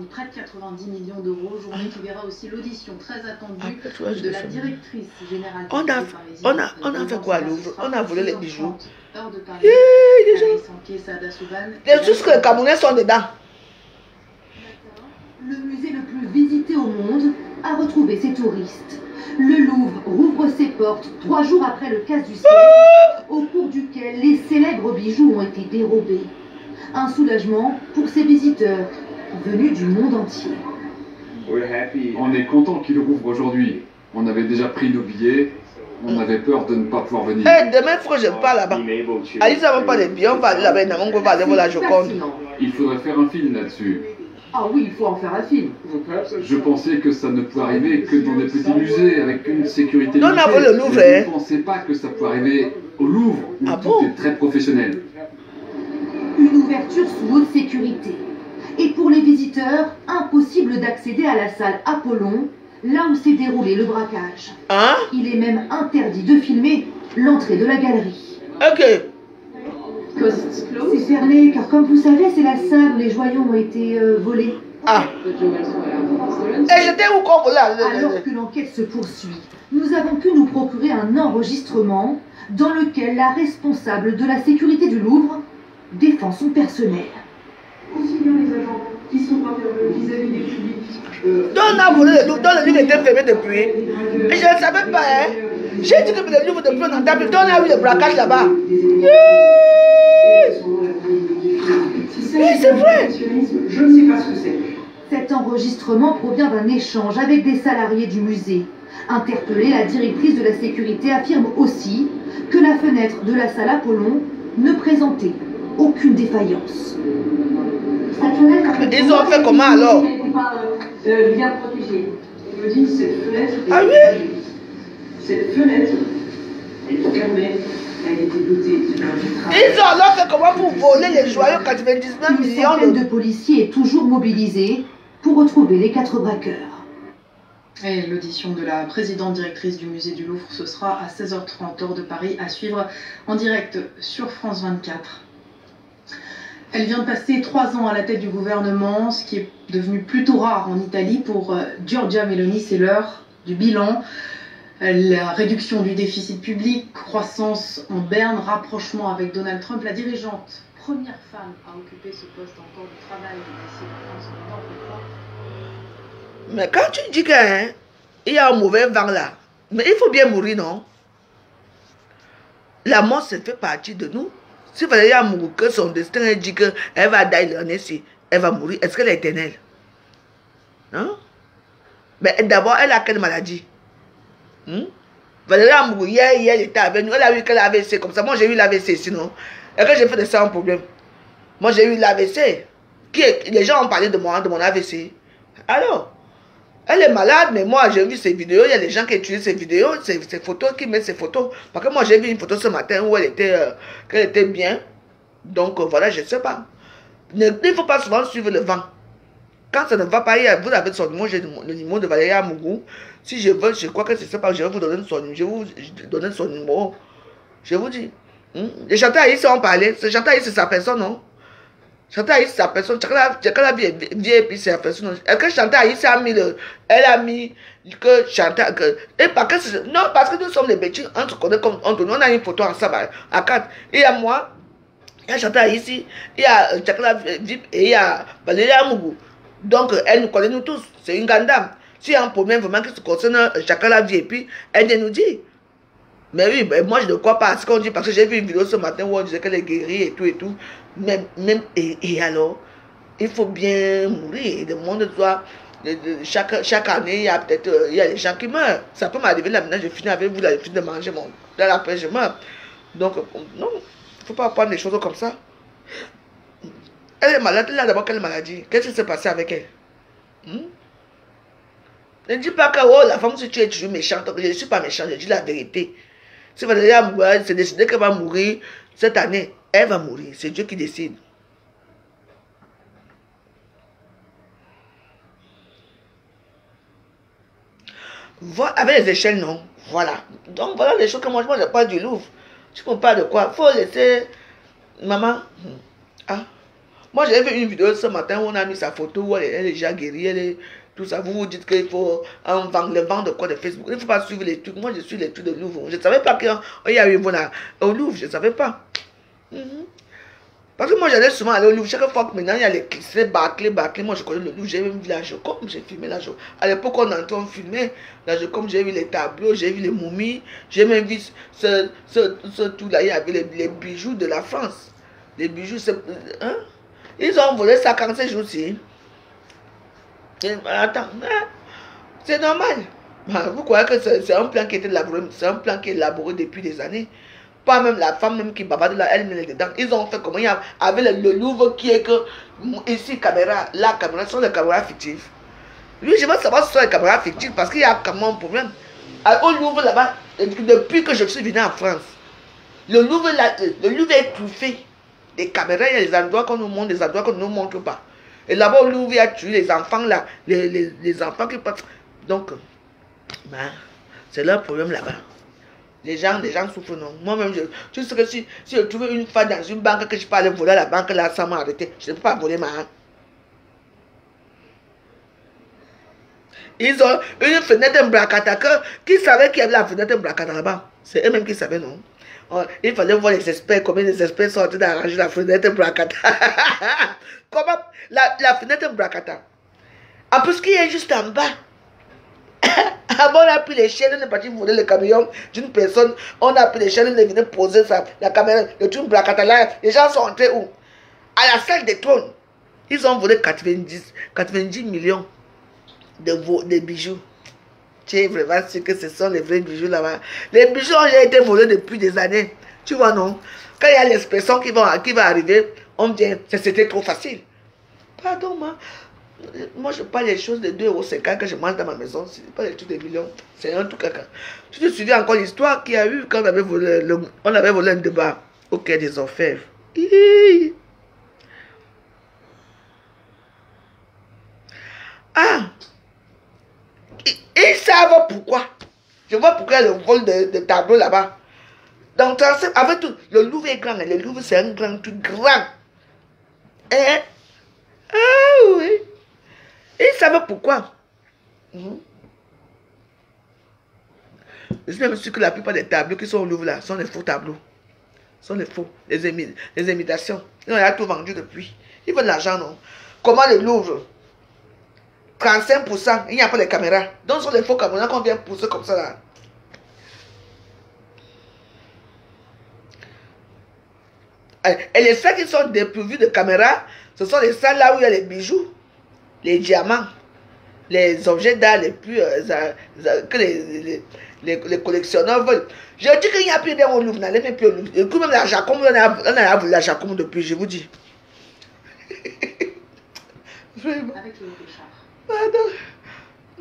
près de 90 millions d'euros. Journée qui verra aussi l'audition très attendue de la directrice générale. On a fait quoi à Louvre? On a volé les bijoux. Tout ce que les Camerounais sont dedans. Le musée le plus visité au monde a retrouvé ses touristes. Le Louvre rouvre ses portes 3 jours après le casse du siècle, au cours duquel les célèbres bijoux ont été dérobés. Un soulagement pour ses visiteurs venus du monde entier. On est content qu'il rouvre aujourd'hui. On avait déjà pris nos billets. On avait peur de ne pas pouvoir venir. Demain, il faut que je parte là-bas. Alice n'a pas de billets, on va aller là-bas, on va aller voir la Joconde. Il faudrait faire un film là-dessus. Ah oui, il faut en faire un film. Je pensais que ça ne pouvait arriver que dans des petits musées avec une sécurité limitée. On a vu le Louvre. Je ne pensais pas que ça pouvait arriver au Louvre où tout est très professionnel. Une ouverture sous haute sécurité. Et pour les visiteurs, impossible d'accéder à la salle Apollon, là où s'est déroulé le braquage. Il est même interdit de filmer l'entrée de la galerie. Ok. C'est fermé, car comme vous savez, c'est la salle où les joyaux ont été volés. Et j'étais où quand vous là? Alors que l'enquête se poursuit, nous avons pu nous procurer un enregistrement dans lequel la responsable de la sécurité du Louvre défend son personnel. Aussi bien les agents qui sont intervenus vis-à-vis des publics. Donc on a volé le Louvre, le livre était fermé depuis. Et je ne savais pas, hein. J'ai dit que le livre de plus en table, donc on a eu le braquage là-bas. Oui, c'est vrai. Je ne sais pas ce que c'est. Cet enregistrement provient d'un échange avec des salariés du musée. Interpellée, la directrice de la sécurité affirme aussi que la fenêtre de la salle Apollon ne présentait aucune défaillance. Ils ont fait comment alors? Bien protégée. Il me dit cette fenêtre. Ah oui? Cette fenêtre est fermée. Elle était dotée d'un vitrage. Ils ont alors fait comment pour voler les joyaux 99 millions? Une centaine de policiers est toujours mobilisée pour retrouver les 4 braqueurs. Et l'audition de la présidente directrice du musée du Louvre, ce sera à 16h30 heure de Paris, à suivre en direct sur France 24. Elle vient de passer 3 ans à la tête du gouvernement, ce qui est devenu plutôt rare en Italie. Pour Giorgia Meloni, c'est l'heure du bilan. La réduction du déficit public, croissance en berne, rapprochement avec Donald Trump, la dirigeante, première femme à occuper ce poste encore du travail d'ici la fin de son temps. Mais quand tu dis qu'il y a un mauvais vent là, mais il faut bien mourir, non? La mort, ça fait partie de nous. Si Valérie a mouru, que son destin elle dit qu'elle va die, elle va mourir, est-ce qu'elle est éternelle? Non? Mais d'abord, elle a quelle maladie? Valérie Amougou, hier, elle était avec nous. Elle a eu que l'AVC comme ça. Moi, j'ai eu l'AVC sinon. Et que j'ai fait de ça un problème. Moi, j'ai eu l'AVC. Les gens ont parlé de moi, de mon AVC. Alors, elle est malade, mais moi, j'ai vu ses vidéos. Il y a des gens qui utilisent ses vidéos, ses photos, qui mettent ses photos. Parce que moi, j'ai vu une photo ce matin où qu'elle était bien. Donc, voilà, je ne sais pas. Il ne faut pas souvent suivre le vent. Quand ça ne va pas, vous avez son numéro, j'ai le numéro de Valérie Amougou. Si je veux, je crois que c'est ça, je vais vous donner son numéro. Je vais vous donner son numéro. Je vous dis. Les chanteurs ici ont parlé. Ce chanteur ici, c'est sa personne, non? Chanteur ici, c'est sa personne. Chacun vieille, et puis c'est sa personne. Est-ce que chanteur ici a mis elle a mis que chanteur. Et parce que non, parce que nous sommes les bêtises. Entre nous, on a une photo ensemble à 4. Il y a moi, il y a chanteur ici, il y a Chakla Vip et il y a Valérie Amougou. Donc, elle nous connaît nous tous. C'est une grande dame. S'il y a un problème vraiment qui se concerne chacun la vie, et puis elle vient nous dire. Mais oui, mais moi je ne crois pas à ce qu'on dit parce que j'ai vu une vidéo ce matin où on disait qu'elle est guérie et tout et tout. Et alors, il faut bien mourir. Le monde doit. Chaque année, il y a peut-être des gens qui meurent. Ça peut m'arriver là maintenant, je finis avec vous, là, je finis de manger mon. Là après, je meurs. Donc, non, il ne faut pas prendre des choses comme ça. Elle est malade, elle a d'abord quelle maladie? Qu'est-ce qui s'est passé avec elle? Ne dis pas que oh, la femme, si tu es toujours méchante, je ne suis pas méchante, je dis la vérité. Si Valérie Amougou s'est décidé qu'elle va mourir cette année, elle va mourir. C'est Dieu qui décide. Voilà, avec les échelles, non. Voilà. Donc voilà les choses que moi je n'ai pas du Louvre. Tu ne parles de quoi? Il faut laisser. Maman. Ah. Moi, j'ai vu une vidéo ce matin où on a mis sa photo où elle est déjà guérie, tout ça. Vous vous dites qu'il faut le vent de quoi de Facebook. Il ne faut pas suivre les trucs. Moi, je suis les trucs de Louvre. Je ne savais pas qu'il y a eu voilà, au Louvre. Je ne savais pas. Parce que moi, j'allais souvent aller au Louvre. Chaque fois que maintenant, il y a les clichés, Barclay. Moi, je connais le Louvre. J'ai même vu la Joconde. J'ai filmé la Joconde. À l'époque, on entrait, on filmait la Joconde. J'ai vu les tableaux, j'ai vu les momies. J'ai même vu ce tout-là. Il y avait les bijoux de la France. Les bijoux, c'est. Hein? Ils ont volé ça quand ces jours-ci. Attends, c'est normal. Vous croyez que c'est un plan qui était élaboré, c'est un plan qui est élaboré depuis des années. Pas même la femme même qui bavarde là, elle met dedans. Ils ont fait comment il y a avec le Louvre qui est que ici caméra, la caméra sont les caméras fictives. Lui, je veux savoir si ce sont les caméras fictives parce qu'il y a quand même un problème. Au Louvre là-bas, depuis que je suis venu en France, le Louvre est étouffé. Des caméras, il y a des endroits qu'on nous montre, des endroits qu'on ne nous montre pas. Et là-bas, au Louvre, il y a tué les enfants là, les enfants qui passent. Donc, c'est leur problème là-bas. Les gens souffrent, non. Moi-même, tu sais que si je trouve une fois dans une banque que je peux aller voler à la banque là sans m'arrêter, je ne peux pas voler ma main. Ils ont une fenêtre Mbrakata. Qui savait qu'il y avait la fenêtre Mbrakata là-bas? C'est eux-mêmes qui savaient, non? Il fallait voir les experts, combien les experts sont en train d'arranger la fenêtre Mbrakata. Comment la fenêtre Mbrakata. En plus, qui est juste en bas. Avant, on a pris les chaînes, on est parti voler le camion d'une personne. On a pris les chaînes, on est venu poser la caméra, le truc Mbrakata là. Les gens sont entrés où? À la salle des trônes. Ils ont volé 90 millions de bijoux. Tu es vraiment sûr que ce sont les vrais bijoux là-bas. Les bijoux ont déjà été volés depuis des années. Tu vois, non? Quand il y a l'expression qui va arriver, on vient, c'était trop facile. Pardon, moi je parle des choses de 2,50 € que je mange dans ma maison. Ce n'est pas des trucs de millions. C'est un truc caca. Tu te souviens encore l'histoire qu'il y a eu quand on avait volé un débat au Quai des Orfèvres. Ah! Ils savent pourquoi. Je vois pourquoi il y a le vol de tableaux là-bas. Donc, avec tout, le Louvre est grand. Le Louvre, c'est un grand truc grand. Ah oui. Ils savent pourquoi. Je suis même sûr que la plupart des tableaux qui sont au Louvre là sont des faux tableaux. Sont des faux. Les imitations. Ils ont tout vendu depuis. Ils veulent de l'argent, non? Comment le Louvre? 35%, il n'y a pas de caméras. Donc, ce sont les faux caméras qu'on vient pousser comme ça là. Et les salles qui sont dépourvues de caméras, ce sont les salles là où il y a les bijoux, les diamants, les objets d'art les plus que les collectionneurs veulent. Je dis qu'il n'y a plus d'air au Louvre, n'allez même plus au Louvre. Et puis même la Jacombe, on a voulu la Jacombe depuis, je vous dis. Avec le char. Pardon.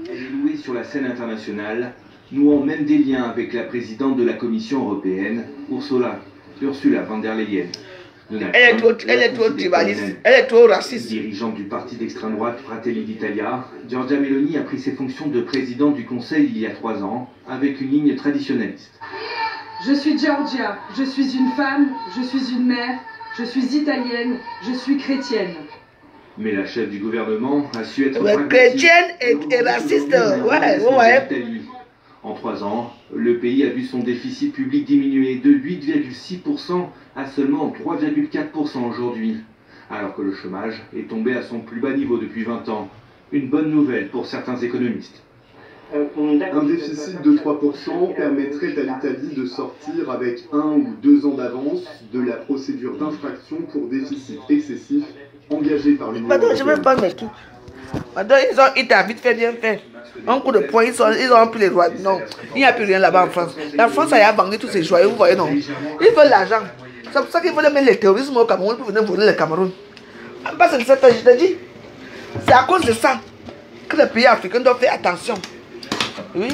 Elle est louée sur la scène internationale, nouant même des liens avec la présidente de la Commission européenne, Ursula von der Leyen. Elle est trop tribaliste, elle est trop raciste. Dirigeante du parti d'extrême droite Fratelli d'Italia, Giorgia Meloni a pris ses fonctions de présidente du Conseil il y a 3 ans, avec une ligne traditionnaliste. Je suis Giorgia, je suis une femme, je suis une mère, je suis italienne, je suis chrétienne. Mais la chef du gouvernement a su être chrétienne et raciste, ouais. En 3 ans, le pays a vu son déficit public diminuer de 8,6% à seulement 3,4% aujourd'hui, alors que le chômage est tombé à son plus bas niveau depuis 20 ans. Une bonne nouvelle pour certains économistes. Un déficit de 3% permettrait à l'Italie de sortir avec 1 ou 2 ans d'avance de la procédure d'infraction pour déficit excessif engagée par l'Union européenne. Je ne veux pas mettre tout. Maintenant, ils t'ont vite fait, bien fait. Un coup de poing, ils ont pris les joies. Non, il n'y a plus rien là-bas en France. La France a vendu tous ces joyaux, vous voyez, non. Ils veulent l'argent. C'est pour ça qu'ils veulent mettre le terrorisme au Cameroun pour venir voler le Cameroun. Parce que je te dis, c'est à cause de ça que les pays africains doivent faire attention. Oui.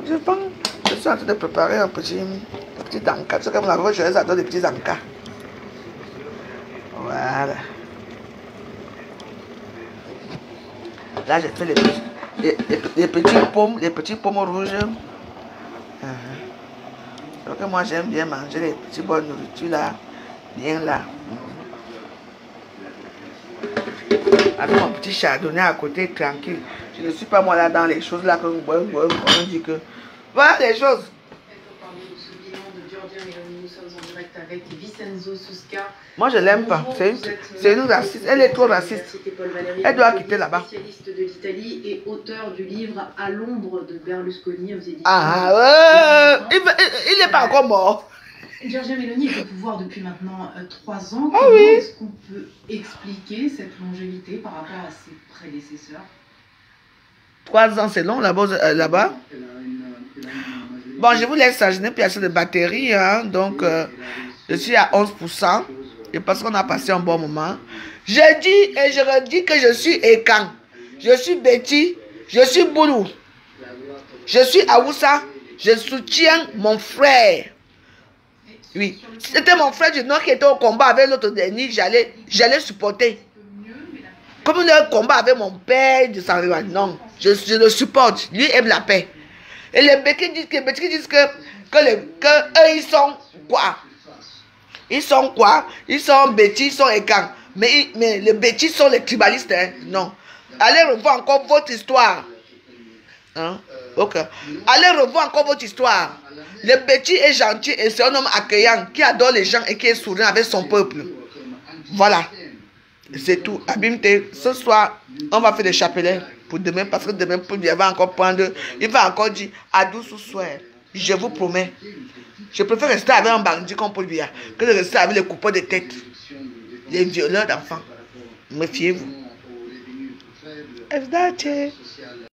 Je pense, je suis en train de préparer un petit encas. C'est comme la roche, je les adore des petits encas. Voilà. Là, j'ai fait les petits pommes rouges. Donc, moi, j'aime bien manger les petits bonnes nourritures là. Bien là. Avec mon petit chardonnay à côté, tranquille. Je ne suis pas moi là dans les choses là que on dit que. Voilà les choses. Moi je l'aime pas. C'est une raciste. Elle est trop raciste. Elle doit quitter là-bas. Spécialiste de l'Italie et auteur du livre À l'ombre de Berlusconi aux éditions. Ah il n'est pas encore mort. Giorgia Meloni est au pouvoir depuis maintenant 3 ans. Ah Comment oui. est-ce qu'on peut expliquer cette longévité par rapport à ses prédécesseurs? 3 ans, c'est long là-bas. Bon, je vous laisse ça. Je n'ai plus assez de batterie. Hein, donc, je suis à 11%. Et parce qu'on a passé un bon moment. Je dis et je redis que je suis Ekan. Je suis Betty. Je suis Boulou. Je suis Aoussa. Je soutiens mon frère. Oui. Si c'était mon frère du Nord qui était au combat avec l'autre dernier, j'allais supporter. Comme le combat avec mon père de San Rivan. Non, je le supporte. Lui aime la paix. Et les Békis disent que eux, ils sont quoi? Ils sont quoi? Ils sont bêtis, ils sont écans. Mais les bêtis sont les tribalistes. Hein? Non. Allez revoir encore votre histoire. Hein? Ok. Allez revoir encore votre histoire. Le bêtis est gentil et c'est un homme accueillant qui adore les gens et qui est souriant avec son peuple. Voilà. C'est tout. Abimte, ce soir, on va faire des chapelets pour demain parce que demain, il va encore prendre, il va encore dire à 12 soir. Je vous promets. Je préfère rester avec un bandit comme Paul Biya que de rester avec les coupeurs de tête, les violeurs d'enfants. Méfiez-vous.